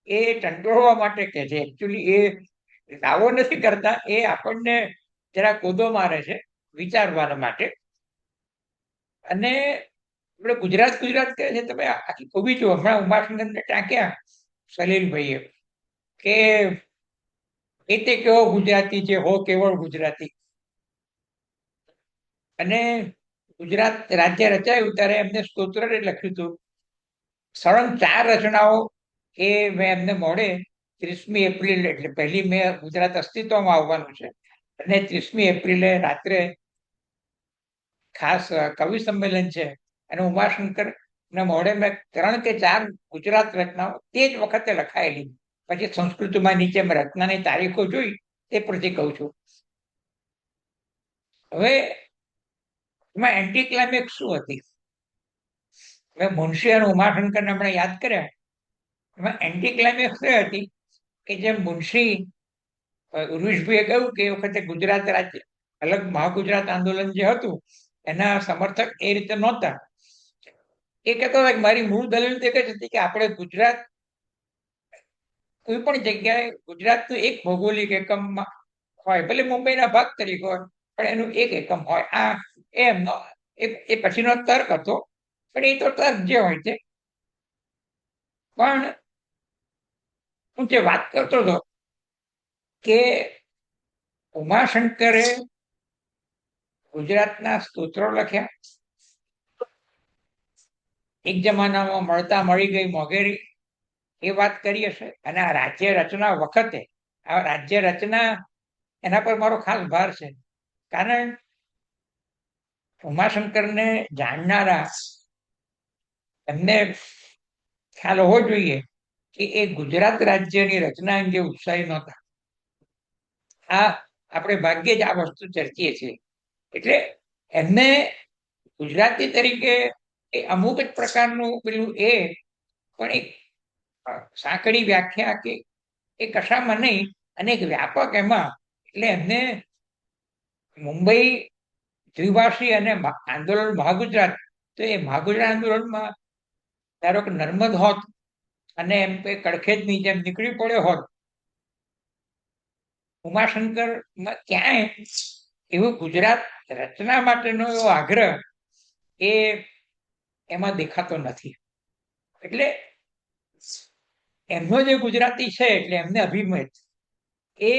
એ ટંટોળવા માટે કે છે. એકચ્યુઅલી એ દાવો નથી કરતા, એ આપણને જરા કોદો મારે છે વિચારવા માટે. અને આપણે ગુજરાત કહે છે, તમે આખી ખૂબી જુઓ. હમણાં ઉમાશંકરને ટાંક્યા સલીલભાઈએ કે એ તે કેવો ગુજરાતી છે, હો કેવળ ગુજરાતી. અને ગુજરાત રાજ્ય રચાયું ત્યારે એમને સ્તોત્ર લખ્યું હતું. સળંગ 4 રચનાઓ એ મેં એમને મોડે 30મી એપ્રિલ એટલે 1લી મે ગુજરાત અસ્તિત્વમાં આવવાનું છે અને 30મી એપ્રિલે રાત્રે ખાસ કવિ સંમેલન છે અને ઉમાશંકર ને મોડે મેં 3 કે 4 ગુજરાત રચનાઓ તે જ વખતે લખાયેલી. પછી સંસ્કૃતમાં નીચે મેં રચનાની તારીખો જોઈ, તે પરથી કહું છું. હવે એમાં એન્ટી ક્લાઇમેક્સ શું હતી? મેં મુનશી અને ઉમાશંકરને હમણાં યાદ કર્યા. એમાં એન્ટી ક્લાઇમેક્સ એ હતી કે જેમ મુનશી ઉર્વિશભાઈએ કહ્યું કે એ વખતે ગુજરાત રાજ્ય અલગ મહાગુજરાત આંદોલન જે હતું એના સમર્થક એ રીતે નહોતા. એ કહેતો હતા કે મારી મૂળ દલીલ તો એક જ હતી કે આપણે ગુજરાત કોઈ પણ જગ્યાએ ગુજરાતનું એક ભૌગોલિક એકમમાં હોય, ભલે મુંબઈના ભાગ તરીકે હોય, પણ એનું એક એકમ હોય. આ એમનો એ પછીનો તર્ક હતો, પણ એ તો તર્ક જે હોય તે. પણ હું જે વાત કરતો હતો કે ઉમાશંકરે ગુજરાતના સ્તોત્રો લખ્યા, એક જમાનામાં મળતા મળી ગઈ મોંઘેરી, એ વાત કરી હશે. અને આ રાજ્ય રચના વખતે, આ રાજ્ય રચના, એના પર મારો ખાસ ભાર છે. કારણ ઉમાશંકરને જાણનારા એમને ખ્યાલ હોવો જોઈએ કે એ ગુજરાત રાજ્યની રચના અંગે ઉત્સાહી નહોતા. આ આપણે ભાગ્યે જ આ વસ્તુ ચર્ચીએ છીએ. એટલે એમને ગુજરાતી તરીકે એ અમુક જ પ્રકારનું પેલું પણ એક સાંકડી વ્યાખ્યા કે એ કશામાં નહીં, અને એક વ્યાપક એમાં. એટલે એમને મુંબઈ દ્વિભાષી અને આંદોલન મહાગુજરાત, તો એ મહાગુજરાત આંદોલનમાં ધારો કે નર્મદ હોત અને એમ કે કડખેજની જેમ નીકળી પડ્યો હોત, ઉમાશંકર ક્યાંય એવું ગુજરાત રચના માટેનો એવો આગ્રહ એ એમાં દેખાતો નથી. એટલે એમનો જે ગુજરાતી છે, એટલે એમને અભિમત એ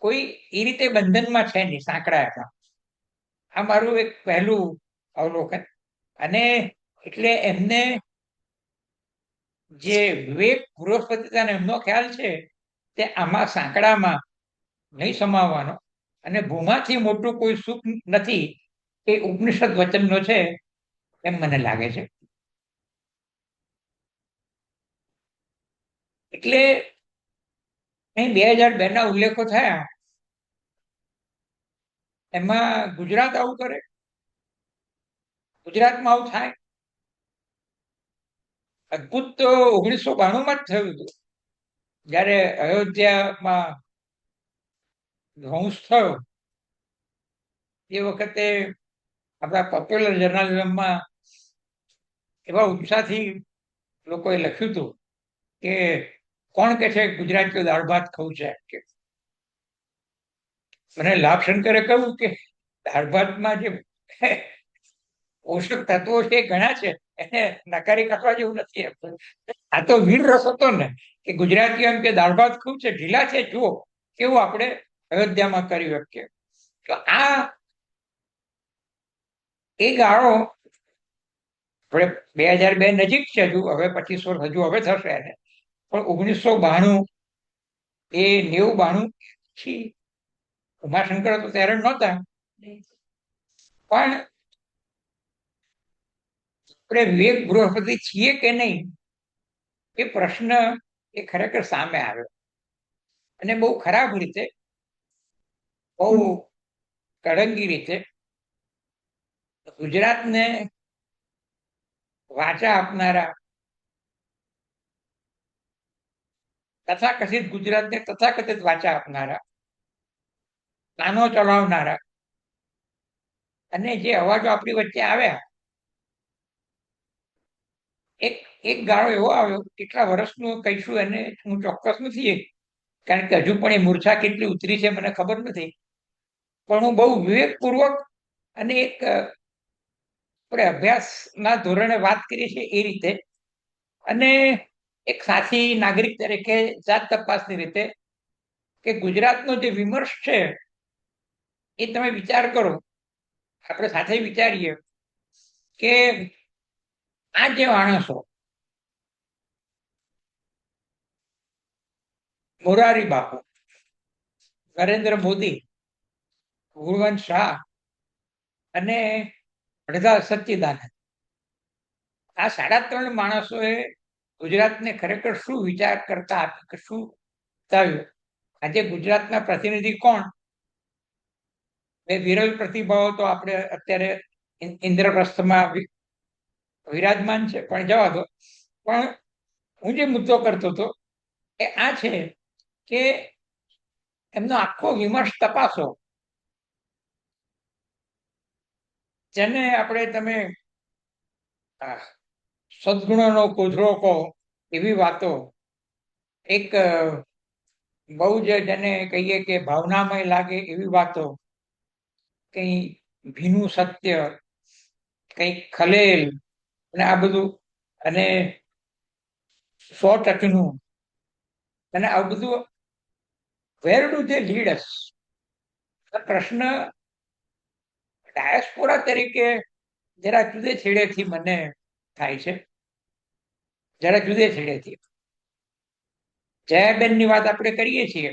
કોઈ એ રીતે બંધનમાં છે નહીં, સાંકળાયેલા. આ મારું એક પહેલું અવલોકન. અને એટલે એમને જે વિવેક બૃહસ્પતિતાનો એમનો ખ્યાલ છે તે આમાં સાંકડામાં નહીં સમાવવાનો. અને ભૂમાથી મોટું કોઈ સુખ નથી, એ ઉપનિષદ વચનનો છે એમ મને લાગે છે. એટલે અહીં 2002 ના ઉલ્લેખો થયા, એમાં ગુજરાત આવું કરે, ગુજરાતમાં આવું થાય. અદભુત તો 1992 જ થયું હતું, જયારે અયોધ્યામાં ધ્વંસ થયો. એ વખતે આપણા પોપ્યુલર જર્નાલિઝમમાં એવા ઉત્સાહથી લોકોએ લખ્યું હતું કે કોણ કે છે ગુજરાતીઓ દાળ ભાત ખાવું છે કે. મને લાભશંકરે કહ્યું કે દાળ ભાતમાં જે પોષક તત્વો છે એ ઘણા છે, એને નકારી કાઢવા જેવું નથી. આ તો વીર રસ હતો ને કે ગુજરાતીઓ એમ કે દાળ ભાત ખૂબ છે, ઢીલા છે, જુઓ કેવું આપણે અયોધ્યામાં કરી શકીએ. તો આ એ ગાળો આપણે 2002 નજીક છે, હજુ હવે 25 વર્ષ હજુ હવે થશે એને. પણ 1992 એ 90-92 થી ઉમાશંકર તો ત્યારે નહોતા, પણ આપણે વિવેક બૃહસ્પતિ છીએ કે નહીં એ પ્રશ્ન એ ખરેખર સામે આવ્યો. અને બહુ ખરાબ રીતે, બહુ કડંગી રીતે ગુજરાતને વાચા આપનારા, તથાકથિત ગુજરાતને તથાકથિત વાચા આપનારા, નાનો ચલાવનારા, અને જે અવાજો આપણી વચ્ચે આવ્યા, એક ગાળો એવો આવ્યો, કેટલા વર્ષનું કહીશું એને હું ચોક્કસ નથી, કારણ કે હજુ પણ એ મૂર્છા કેટલી ઉતરી છે મને ખબર નથી. પણ હું બહુ વિવેકપૂર્વક અને એક આપણે અભ્યાસના ધોરણે વાત કરીએ છીએ એ રીતે, અને એક સાથી નાગરિક તરીકે જાત તપાસની રીતે, કે ગુજરાતનો જે વિમર્શ છે એ તમે વિચાર કરો, આપણે સાથે વિચારીએ કે આ જે માણસો, મોરારી બાપુ, નરેન્દ્ર મોદી, ગુણવંત શાહ અને અડધા સચ્ચિદાનંદ, આ 3.5 માણસોએ ગુજરાતને ખરેખર શું વિચાર કરતા આપ્યું, શું બતાવ્યું. આજે ગુજરાતના પ્રતિનિધિ કોણ? એ વિરલ પ્રતિભાવો તો આપણે અત્યારે ઇન્દ્રપ્રસ્થમાં વિરાજમાન છે, પણ જવા દો. પણ હું જે મુદ્દો કરતો હતો એ આ છે કે એમનો આખો વિમર્શ તપાસો, જેને આપણે તમે સદગુણોનો કોથળો કહો એવી વાતો. એક બહુ જ જેને કહીએ કે ભાવનામય લાગે એવી વાતો, કઈ ભીનું સત્ય, કઈ ખલેલ, અને આ બધું, અને 100% અને આ બધું વેર ડુ ધે લીડ અસ? પ્રશ્ન ડાયસ્પોરા તરીકે જરા જુદે છેડેથી મને થાય છે, જરા જુદે છેડેથી. જયાબેનની વાત આપણે કરીએ છીએ,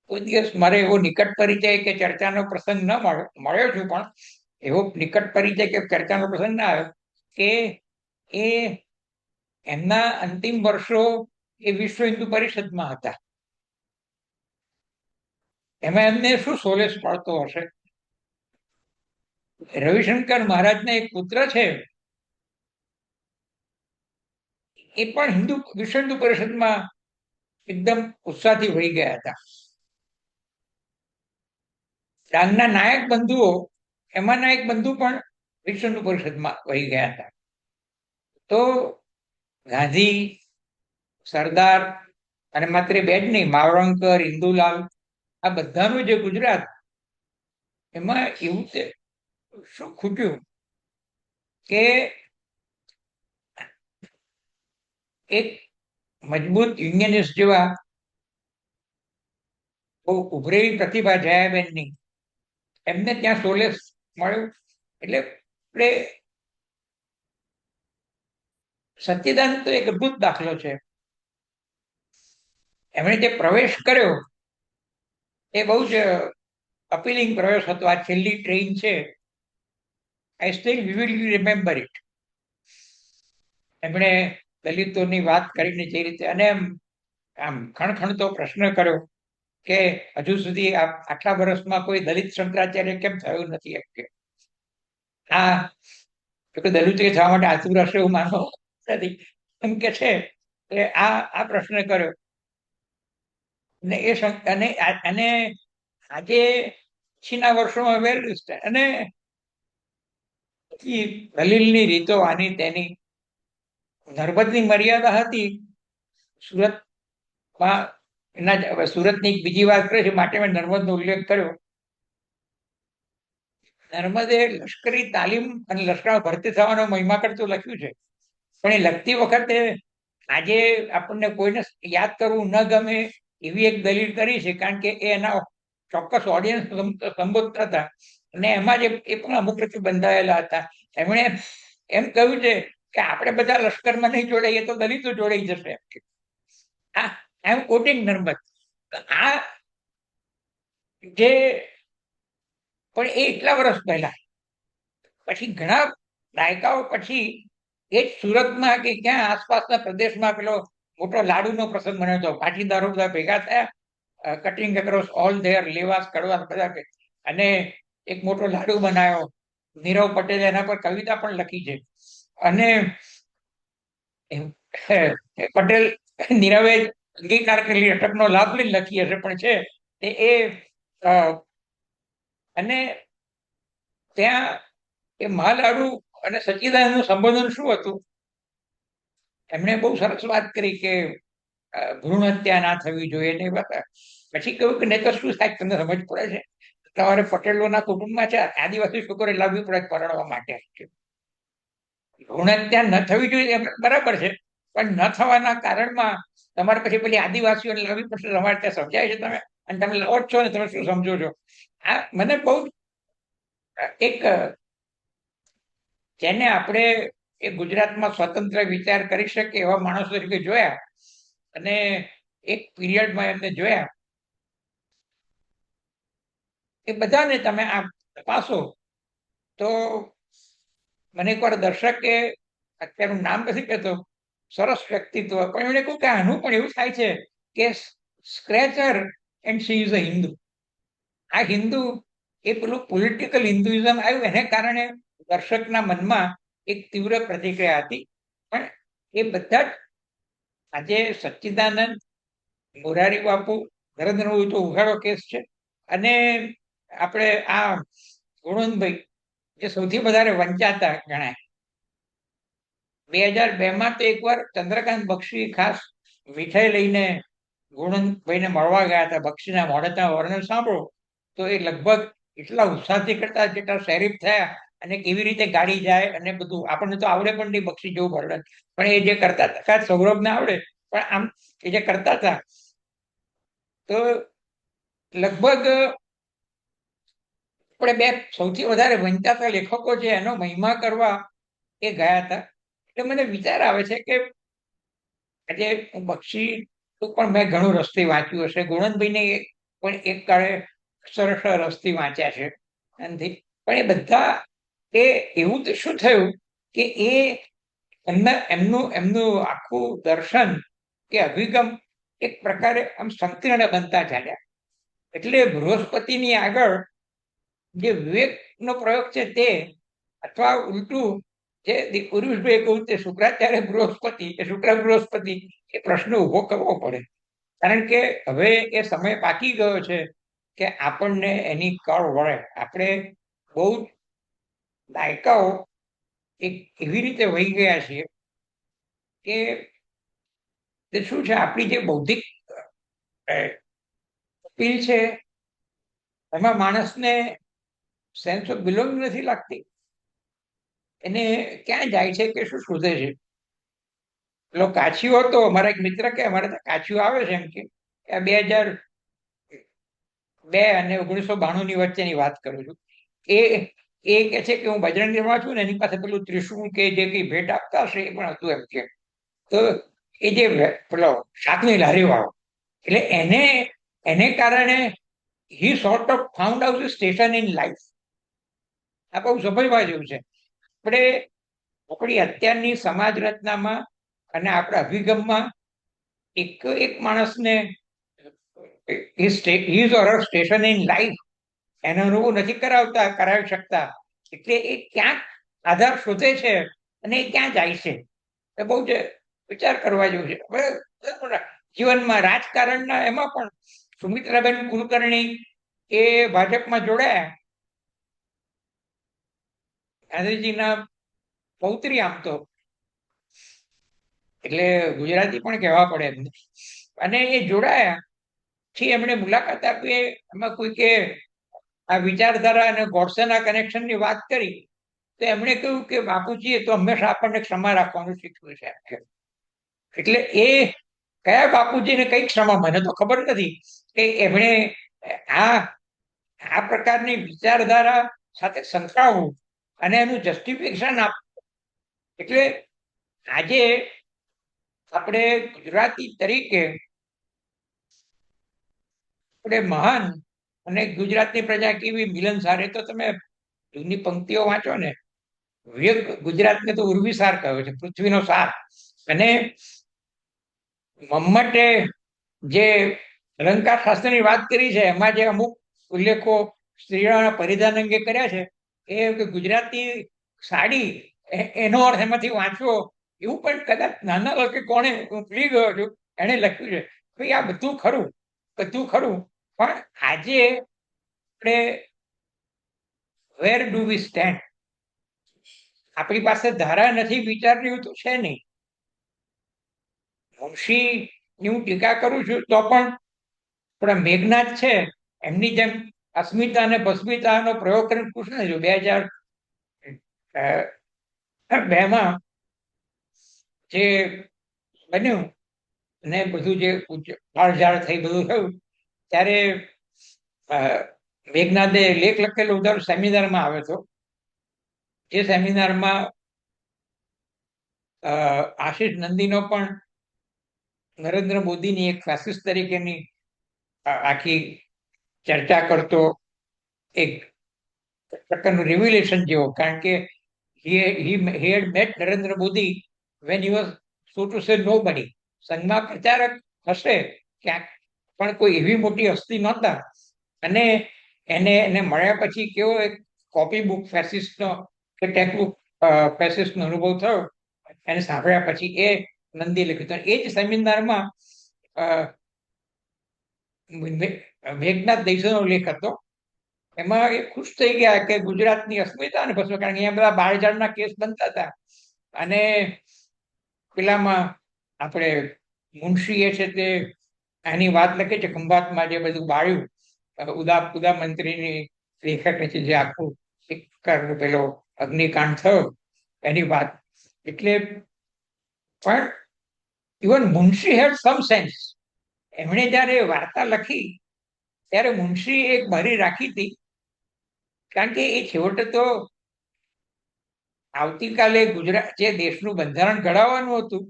કોઈ દિવસ મારે એવો નિકટ પરિચય કે ચર્ચાનો પ્રસંગ ન મળ્યો છું, પણ એવો નિકટ પરિચય કે ચર્ચાનો પ્રસંગ ના આવ્યો કે એ એમના અંતિમ વર્ષો એ વિશ્વ હિન્દુ પરિષદમાં હતા. એમાં એમને શું સોલેસ મળતો હશે? રવિશંકર મહારાજના એક પુત્ર છે, એ પણ વિશ્વ હિન્દુ પરિષદમાં એકદમ ઉત્સાહથી વહી ગયા હતા. ડાંગના નાયક બંધુઓ, એમાંના એક બંધુ પણ વિશ્વ હિન્દુ પરિષદમાં વહી ગયા હતા. તો ગાંધી, સરદાર, અને માત્ર બે જ નહીં, માવરંકર, ઇન્દુલાલ, આ બધાનું જે ગુજરાત, એમાં એવું શું ખૂટ્યું કે એક મજબૂત યુનિયનિસ્ટ જેવા બહુ ઉભરેલી પ્રતિભા જયાબેનની, એમને ત્યાં સોલેસ મળ્યું. એટલે આપણે સચ્ચિદાનંદ તો એક અદભુત દાખલો છે. એમણે જે પ્રવેશ કર્યો એ બહુ જ અપીલિંગ પ્રવેશ હતો. આ છેલ્લી ટ્રેન છે, આઈ સ્ટીલ વિવિડલી રિમેમ્બર ઇટ. એમણે દલિતોની વાત કરીને જે રીતે, અને આમ ખણખણતો પ્રશ્ન કર્યો કે હજુ સુધી આટલા વર્ષમાં કોઈ દલિત શંકરાચાર્ય કેમ થયું નથી. આ દલિત થવા માટે આતુર હશે એવું માનવો નથી, એમ કે છે કે આ પ્રશ્ન કર્યો. અને આજે પછીના વર્ષોમાં વેલ્યુ છે, અને દલીલની રીતો આની તેની. નર્મદની મર્યાદા હતી સુરતમાં. સુરતની બીજી વાત કરે છે માટે મેં નર્મદનો ઉલ્લેખ કર્યો. નર્મદે લશ્કરી તાલીમ અને લશ્કરમાં ભરતી થવાનો મહિમા કરતું લખ્યું છે, પણ એ લખતી વખતે આજે આપણને કોઈને યાદ કરવું ન ગમે એવી એક દલીલ કરી છે, કારણ કે એ એના ચોક્કસ ઓડિયન્સ સંબોધતા હતા, અને એમાં જ એ પણ અમુક રીતે બંધાયેલા હતા. એમણે એમ કહ્યું છે કે આપણે બધા લશ્કરમાં નહીં જોડાઈએ તો દલિતો જોડાઈ જશે. આઈ એમ કોટિંગ નર્મદ. આ જે પણ એ એટલા વર્ષ પહેલા, પછી ઘણા દાયકાઓ પછી એ જ સુરતમાં કે ક્યાં આસપાસના પ્રદેશમાં પેલો મોટો લાડુનો પ્રસંગ બન્યો હતો. પાટીદારો બધા ભેગા થયા, કટિંગ એક્રોસ ઓલ ધેર, લેવાસ કડવાસ બધા, અને એક મોટો લાડુ બનાવ્યો. નીરવ પટેલે એના પર કવિતા પણ લખી છે, અને પટેલ નીરવે અંગીકાર કરેલી અટકનો લાભ લઈ લખી હશે, પણ છે એ અને ત્યાં એ મહાલાડુ અને સચ્ચિદાનંદનું સંબોધન શું હતું? એમણે બહુ સરસ વાત કરી કે ભ્રૂણ હત્યા ના થવી જોઈએ ને. પછી કહ્યું કે નહીં તો શું થાય, તમને સમજ પડે છે? તમારે પટેલોના કુટુંબમાં છે, આદિવાસી છોકરી લાવવી પડે પરણવા માટે. ભ્રૂણ હત્યા ન થવી જોઈએ બરાબર છે, પણ ન થવાના કારણમાં તમારે પછી પેલી આદિવાસીઓને લાવવી પડશે. તમારે ત્યાં સમજાય છે તમે, અને તમે લાવો જ છો ને, તમે શું સમજો છો? આ મને બહુ એક, જેને આપણે એ ગુજરાતમાં સ્વતંત્ર વિચાર કરી શકે એવા માણસો તરીકે જોયા, અને એક પીરિયડમાં એમને જોયા, એ બધાને તમે આ તપાસો તો મને એકવાર દર્શકે, અત્યારનું નામ નથી કહેતો, સરસ વ્યક્તિત્વ, પણ એમણે કહ્યું કે આનું પણ એવું થાય છે કે scratcher and she is a Hindu. આ હિન્દુ, એ પેલું પોલિટિકલ હિન્દુઇઝમ આવ્યું, એને કારણે દર્શકના મનમાં એક તીવ્ર પ્રતિક્રિયા હતી. પણ એ બધા જ આજે સચ્ચિદાનંદ, મોરારી બાપુ, નરેન્દ્ર મોદી તો ઉઘાડો કેસ છે, અને આપણે આ ગુણવંતભાઈ જે સૌથી વધારે વંચાતા ગણાય. 2002માં તો એકવાર ચંદ્રકાંત બક્ષી ખાસ મીઠાઈ લઈને ગુણવંતભાઈને મળવા ગયા હતા, બક્ષીના મોઢેના વર્ણન સાંભળો તો એ લગભગ એટલા ઉત્સાહથી કરતા જેટલા શેરીફ થયા અને કેવી રીતે ગાડી જાય અને બધું. આપણને તો આવડે પણ નહીં બક્ષી જેવું વર્ણન, પણ એ જે કરતા હતા, કાં સૌરભને આવડે પણ આમ એ જે કરતા હતા તો લગભગ આપણે બે સૌથી વધારે વંચાતા લેખકો છે એનો મહિમા કરવા એ ગયા હતા. એટલે મને વિચાર આવે છે કે આજે બક્ષી પણ મેં ઘણું રસ્તે વાંચ્યું હશે, ગુણવંતભાઈને પણ એક કાળે સરસ રસ્તે વાંચ્યા છે એનાથી. પણ એ બધા એ એવું તો શું થયું કે એ એમનું એમનું આખું દર્શન કે અભિગમ એક પ્રકારે આમ સંકીર્ણ બનતા ચાલ્યા. એટલે બૃહસ્પતિની આગળ જે વિવેકનો પ્રયોગ છે તે, અથવા ઉલટું જે ઉર્વિશભાઈએ કહ્યું તે શુક્રાચાર્ય બૃહસ્પતિ, એ શુક્ર બૃહસ્પતિ, એ પ્રશ્ન ઉભો કરવો પડે. કારણ કે હવે એ સમય પાકી ગયો છે કે આપણને એની કળ વળે. આપણે બહુ દાયકાઓ એક એવી રીતે વહી ગયા છીએ કે તે શું છે, આપણી જે બૌદ્ધિક અપીલ છે એમાં માણસને સેન્સ ઓફ બિલોંગ નથી લાગતી. એને ક્યાં જાય છે કે શું શોધે છે. પેલો કાછીઓ હતો, અમારા એક મિત્ર કે અમારે ત્યાં કાછીઓ આવે છે એમ કે 2002 અને 1992 ની વચ્ચેની વાત કરું છું. એ કે છે કે હું બજરંગીમાં છું ને એની પાસે પેલું ત્રિશુળ કે જે કઈ ભેટ આપતા હશે એ પણ હતું એમ કે. તો એ જે પેલો શાકની લારી વાળો, એટલે એને કારણે he sort of found out station in life. આ બહુ સમજવા જેવું છે. આપણે આપણી અત્યારની સમાજ રચનામાં અને આપણા અભિગમમાં એક માણસને સ્ટેશન ઇન લાઈફ એનો અનુભવ નથી કરાવી શકતા. એટલે એ ક્યાંક આધાર શોધે છે અને એ ક્યાં જાય છે એ બહુ જ વિચાર કરવા જેવું છે. જીવનમાં રાજકારણના એમાં પણ સુમિત્રાબેન કુલકર્ણી એ ભાજપમાં જોડાયા, ગાંધીજીના પૌત્રી આમ તો, એટલે ગુજરાતી પણ કહેવા પડે એમને. અને એ જોડાયા પછી એમણે મુલાકાત આપી, એમાં કોઈ કે આ વિચારધારા અને ગોડસેના કનેક્શનની વાત કરી તો એમણે કહ્યું કે બાપુજીએ તો હંમેશા આપણને ક્ષમા રાખવાનું શીખ્યું છે. એટલે એ કયા બાપુજીને કઈ ક્ષમા મને તો ખબર નથી કે એમણે આ પ્રકારની વિચારધારા સાથે સંકળાવવું અને એનું જસ્ટિફિકેશન આપવું. એટલે આજે આપણે ગુજરાતી તરીકે આપણે મહાન અને ગુજરાતની પ્રજા કેવી મિલનસાર, એ તો તમે જૂની પંક્તિઓ વાંચો ને, ગુજરાતને તો ઉર્વિસાર કહ્યો છે, પૃથ્વીનો સાર. અને મમ્મટે જે અલંકાર શાસ્ત્રની વાત કરી છે એમાં જે અમુક ઉલ્લેખો સ્ત્રીઓના પરિધાન અંગે કર્યા છે એ કે ગુજરાતી સાડી એનો અર્થ એમાંથી વાંચવો, એવું પણ કદાચ નાના લોકો કોણે, હું ભૂલી ગયો છું, એને લખ્યું છે. ભાઈ આ બધું ખરું પણ આજે આપણે વેર ડુ વી સ્ટેન્ડ? આપણી પાસે ધારા નથી, વિચાર્યું તો છે નહીં. મુનશીની હું ટીકા કરું છું તો પણ આપણા મેઘનાથ છે એમની જેમ અસ્મિતા અને ભસ્મિતાનો પ્રયોગ કરીને કૃષ્ણ જો 2002 જે બન્યું અને બધું જે કાળઝાળ થઈ બધું થયું ત્યારે મેઘનાથે લેખ લખેલો દર સેમિનારમાં આવ્યો હતો. એ સેમિનારમાં આશીષ નંદીનો પણ નરેન્દ્ર મોદીની એક ફેસિસ્ટ તરીકેની આખી ચર્ચા કરતો એક પ્રકારનું રિવ્યુલેશન જેવો, કારણ કે he had met Narendra Modi when he was so to say nobody. સંઘમાં પ્રચારક હશે ક્યાંક પણ કોઈ એવી મોટી હસ્તી નહોતા. અને એને મળ્યા પછી કેવો એક કોપી બુક ફેસિસ્ટનો કે ટેક્સ્ટબુક ફેસિસ્ટનો અનુભવ થયો. એને સાંભળ્યા પછી એ નંદી લખ્યું. એ જ સેમિનારમાં મેઘનાથ દેશનો લેખ હતો. એમાં એ ખુશ થઈ ગયા કે ગુજરાતની અસ્મિતા અને ભસ્મ, કારણ કે અહીંયા બધા બાળજાળના કેસ બનતા હતા. અને પેલામાં આપણે મુનશી એ છે તે આની વાત લખી છે ખંભાતમાં જે બધું બાળ્યું, ઉદા મંત્રીની લેખક છે, જે આખું એક પેલો અગ્નિકાંડ થયો એની વાત. એટલે પણ ઇવન મુનશી હેડ સમ સેન્સ. એમણે જયારે વાર્તા લખી ત્યારે મુનશી એક બારી રાખી હતી, કારણ કે એ છેવટે તો આવતીકાલે ગુજરાત જે દેશનું બંધારણ ઘડાવવાનું હતું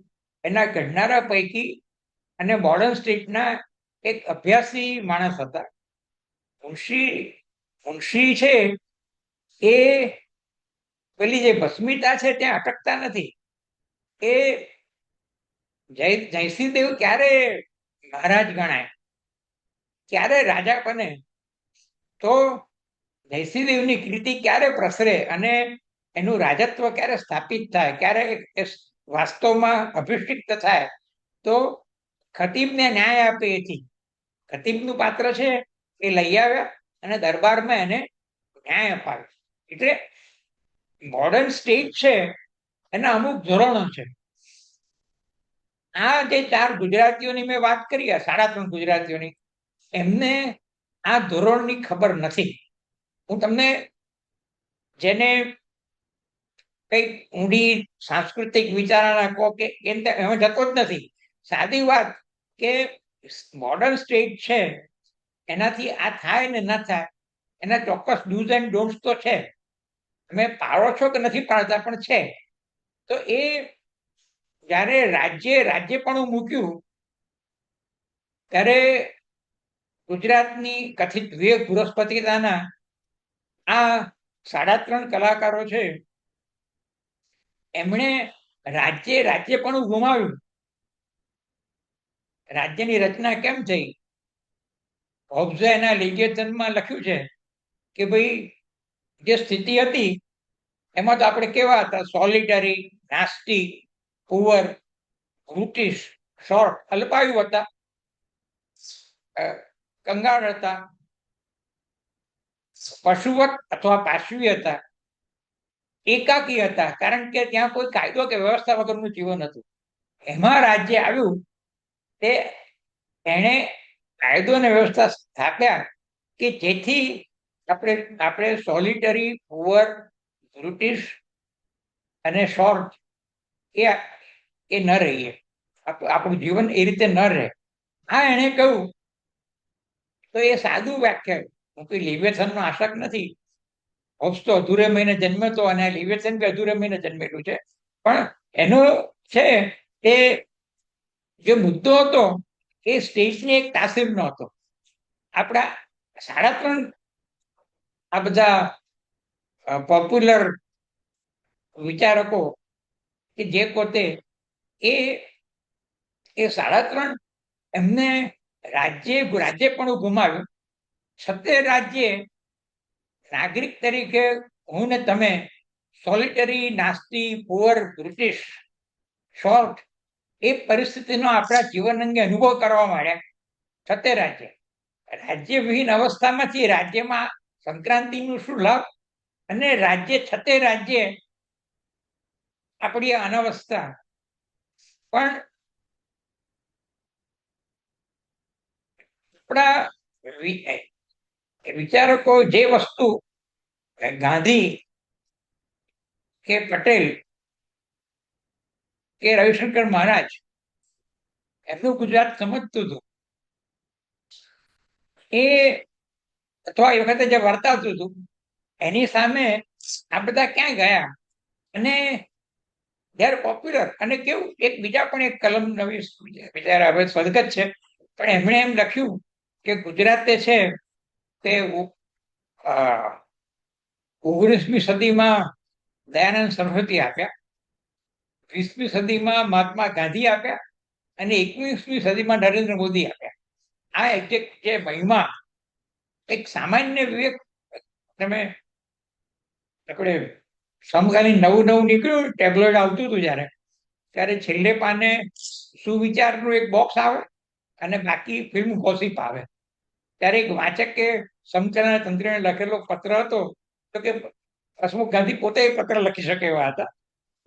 એના ઘડનારા પૈકી અને મોડર્ન સ્ટેટના એક અભ્યાસી માણસ હતા. મુનશી છે એ પેલી જે ભસ્મિતા છે ત્યાં અટકતા નથી. એ જયસિંહ દેવ ક્યારે મહારાજ ગણાય, ક્યારે રાજા બને, તો જયસિંહ દેવની કીર્તિ ક્યારે પ્રસરે અને એનું રાજત્વ ક્યારે સ્થાપિત થાય, ક્યારે વાસ્તવમાં અભિષિક્ત થાય, તો ખતીબને ન્યાય આપે એથી. ખતીબનું પાત્ર છે એ લઈ આવ્યા અને દરબારમાં એને ન્યાય અપાવ્યો. એટલે મોડર્ન સ્ટેટ છે એના અમુક ધોરણો છે. આ જે 4 ગુજરાતીઓની મેં વાત કરી, 3.5 ગુજરાતીઓની, એમને આ ધોરણની ખબર નથી. હું તમને જેને કઈક ઊંડી સાંસ્કૃતિક વિચારણા કહો કે એમાં જતો જ નથી. સાદી વાત કે મોડર્ન સ્ટેટ છે એનાથી આ થાય ને ના થાય એના ચોક્કસ ડૂઝ એન્ડ ડોન્ટ્સ તો છે. તમે પાળો છો કે નથી પાળતા પણ છે. તો એ જ્યારે રાજ્યપણું મૂક્યું ત્યારે ગુજરાતની કથિત વિવેક બૃહસ્પતિતાના આ 3.5 કલાકારો છે, એમણે રાજ્યપણું ગુમાવ્યું. રાજ્યની રચના કેમ થઈ? હોબ્સે એના લિગેશનમાં લખ્યું છે કે ભાઈ જે સ્થિતિ હતી એમાં તો આપણે કેવા હતા? સોલિટરી, નાસ્ટી, પુઅર, બ્રુટિશ, શોર્ટ, અલ્પાયુ હતા, કંગાળ હતા, પશુવત અથવા પાશવી હતા, એકાકી હતા, કારણ કે ત્યાં કોઈ કાયદો કે વ્યવસ્થા વગરનું જીવન હતું. એમાં રાજ્ય આવ્યું તે એણે કાયદો અને વ્યવસ્થા સ્થાપ્યા કે જેથી આપણે સોલિટરી, પુઅર, બ્રિટિશ અને શોર્ટ એ ન રહીએ, આપણું જીવન એ રીતે ન રહે. આ એણે કહ્યું. તો એ સાદું વ્યાખ્યા. હું કોઈ લિવેથનનો આશક નથી. હોબ્સ તો અધૂરે મહિને જન્મ્યો હતો અને લિવેથન બી અધૂરે મહિને જન્મેલું છે. પણ એનો છે એ જે મુદ્દો હતો એ સ્ટેટની એક તાસીરનો હતો. આપણા 3.5 આ બધા પોપ્યુલર વિચારકો કે જે પોતે એ 3.5 એમને રાજ્યપણું ગુમાવ્યું. છતાં રાજ્ય નાગરિક તરીકે હું ને તમે સોલિટરી, નાસ્તી, પુઅર, બ્રિટિશ, શોર્ટ એ પરિસ્થિતિનો આપણા જીવન અંગે અનુભવ કરવા માંડ્યા. છતાં રાજ્યવિહીન અવસ્થામાંથી રાજ્યમાં સંક્રાંતિનું શું લાભ, અને છતે રાજ્ય આપણી અનવસ્થા. પણ આપણા વિચારકો જે વસ્તુ ગાંધી કે પટેલ કે રવિશંકર મહારાજ એમનું ગુજરાત સમજતું હતું, એ અથવા એ વખતે જે વર્તાવતું હતું એની સામે આ બધા ક્યાં ગયા? અને જ્યારે પોપ્યુલર અને કેવું, એક બીજા પણ એક કલમ નવી બિચારા હવે સ્વર્ગત છે, પણ એમણે એમ લખ્યું કે ગુજરાતે છે તે 19મી સદીમાં દયાનંદ સરસ્વતી આપ્યા, 20મી સદીમાં મહાત્મા ગાંધી આપ્યા અને 21મી સદીમાં નરેન્દ્ર મોદી આપ્યા. આ જે મહિમા એક સામાન્ય વિવેક, તમે આપણે સમકાલીન નવું નીકળ્યું ટેબ્લોઇડ આવતું હતું ત્યારે છેલ્લે પાને સુવિચારનું એક બોક્સ આવે અને બાકી ફિલ્મ ગોસિપ આવે. ત્યારે એક વાચકે સમકાલીન તંત્રને લખેલો પત્ર હતો, તો કે હસમુખ ગાંધી પોતે પત્ર લખી શકે એવા હતા.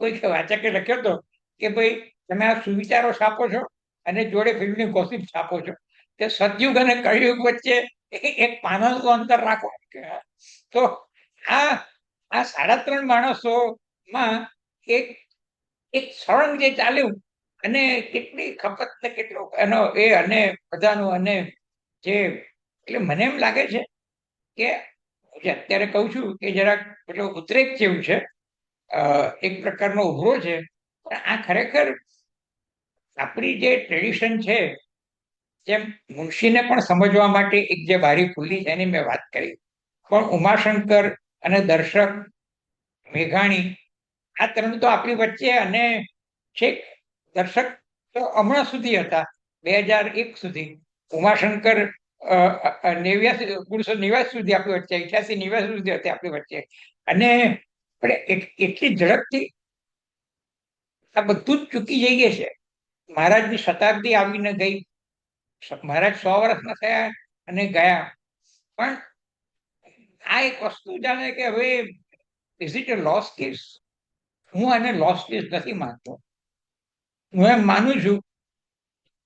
કોઈ વાચકે લખ્યો હતો કે ભાઈ તમે આ સુવિચારો છાપો છો અને જોડે ફિલ્મની ગોસિપ છાપો છો, કે સતયુગ અને કળિયુગ વચ્ચે એક પાનાનું અંતર રાખો. તો આ 3.5 માણસોમાં એક એક સળંગ જે ચાલ્યું અને કેટલી ખપત ને કેટલો એનો એ અને બધાનું અને જે એટલે મને એમ લાગે છે કે જે અત્યારે કહું છું કે જરાક પેલો ઉદ્રેક જેવું છે, એક પ્રકારનો ઉભરો છે, પણ આ ખરેખર આપણી જે ટ્રેડિશન છે, જેમ મુનશીને પણ સમજવા માટે એક જે બારી ખુલ્લી છે એની મેં વાત કરી, પણ ઉમાશંકર અને દર્શક મેઘાણી આ 3 તો આપણી વચ્ચે અને છેક દર્શક તો હમણાં સુધી હતા, 2001 સુધી. ઉમાશંકર 1989 સુધી આપણી વચ્ચે, 88-89 સુધી હતી આપણી વચ્ચે. અને એટલી ઝડપથી આ બધું જ ચૂકી જઈએ છે. મહારાજની શતાબ્દી આવીને ગઈ, મહારાજ 100 વર્ષના થયા અને ગયા, પણ આ એક વસ્તુ જાણે કે હવે is it a loss case? હું આને લોસ કેસ નથી માનતો. હું એમ માનું છું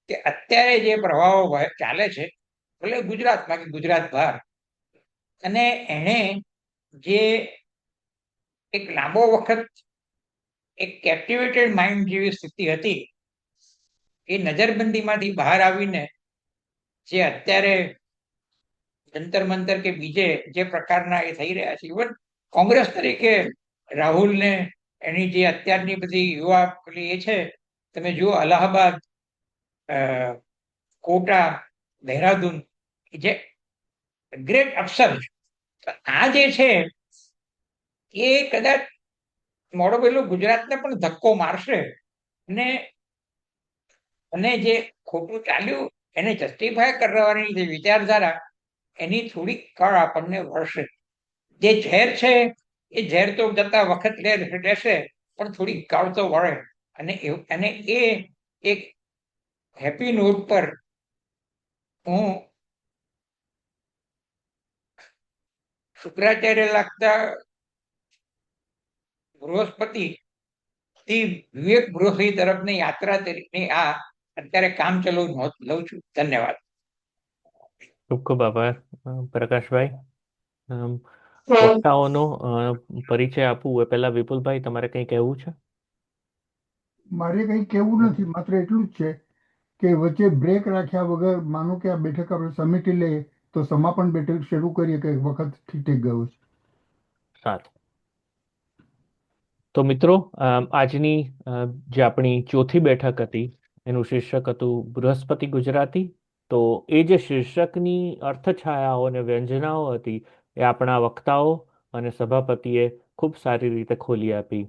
કે અત્યારે જે પ્રવાહો ચાલે છે, ભલે ગુજરાતમાં કે ગુજરાત બહાર, અને એને જે એક લાંબો વખત એક કેપ્ટિવેટેડ માઇન્ડ જેવી સ્થિતિ હતી, એ નજરબંધીમાંથી બહાર આવીને જે અત્યારે જંતર મંતર કે બીજે જે પ્રકારના એ થઈ રહ્યા છે, ઇવન કોંગ્રેસ તરીકે રાહુલને એની જે અત્યારની બધી યુવા એ છે, તમે જુઓ અલ્હાબાદ, કોટા, દહેરાદૂન, જે ગ્રેટ અફસર, આ જે છે એ કદાચ મોડો પેલો ગુજરાતને પણ ધક્કો મારશે અને જે ખોટું ચાલ્યું એને જસ્ટિફાય કરવાની જે વિચારધારા, એની થોડીક કળ આપણને વળશે. જે ઝેર છે એ ઝેર તો જતા વખત લેશે, પણ થોડી કળ તો વળે. અને એ એક હેપી નોટ પર હું શુક્રાચાર્ય લાગતા બૃહસ્પતિ થી વિવેક બૃહસ્પતિ તરફની યાત્રા તરીકે આ અત્યારે કામ ચલાવ નોંધ લઉં છું. ધન્યવાદ. ખૂબ ખૂબ આભાર પ્રકાશભાઈ. વક્તાઓનો પરિચય આપવું એ પહેલા વિપુલભાઈ તમારે કંઈ કહેવું છે? મારે કંઈ કહેવું નથી, માત્ર એટલું જ છે કે વચ્ચે બ્રેક રાખ્યા વગર માનો કે આ બેઠક આપણે સમેટી લઈએ તો સમાપન બેઠક શરૂ કરીએ કે વખત ઠીક ગયો છે. સારું. તો મિત્રો, આજની જે આપણી ચોથી બેઠક હતી એનું શીર્ષક હતું બૃહસ્પતિ ગુજરાતી. તો એ જે શીર્ષકની અર્થછાયાઓ અને વ્યંજનાઓ હતી એ આપણા વક્તાઓ અને સભાપતિએ ખૂબ સારી રીતે ખોલી આપી.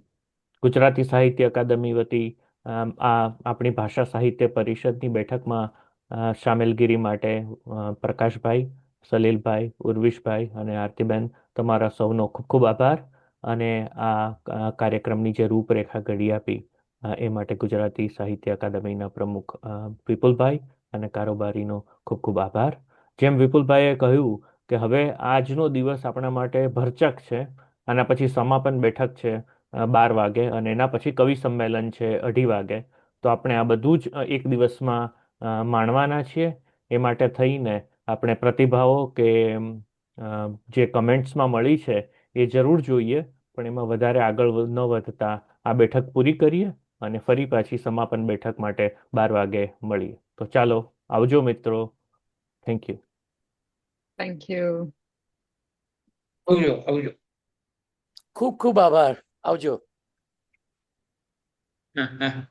ગુજરાતી સાહિત્ય અકાદમી વતી આ આપણી ભાષા સાહિત્ય પરિષદની બેઠકમાં સામેલગીરી માટે પ્રકાશભાઈ, સલીલભાઈ, ઉર્વિશભાઈ અને આરતીબેન, તમારા સૌનો ખૂબ ખૂબ આભાર. અને આ કાર્યક્રમની જે રૂપરેખા ઘડી આપી એ માટે ગુજરાતી સાહિત્ય અકાદમીના પ્રમુખ વિપુલભાઈ અને કારોબારીનો ખૂબ ખૂબ આભાર. જેમ વિપુલભાઈએ કહ્યું કે હવે આજનો દિવસ આપણા માટે ભરચક છે, આના પછી સમાપન બેઠક છે 12 વાગે, અને એના પછી કવિ સંમેલન છે 2:30 વાગે. તો આપણે આ બધું જ એક દિવસમાં માણવાના છીએ. એ માટે થઈને આપણે પ્રતિભાવો કે જે કમેન્ટ્સમાં મળી છે એ જરૂર જોઈએ, પણ એમાં વધારે આગળ ન વધતા આ બેઠક પૂરી કરીએ અને ફરી પાછી સમાપન બેઠક માટે 12 વાગે મળીએ. તો ચાલો, આવજો મિત્રો. Thank you. Thank you. આવજો. ખૂબ ખૂબ આભાર. આવજો. હા.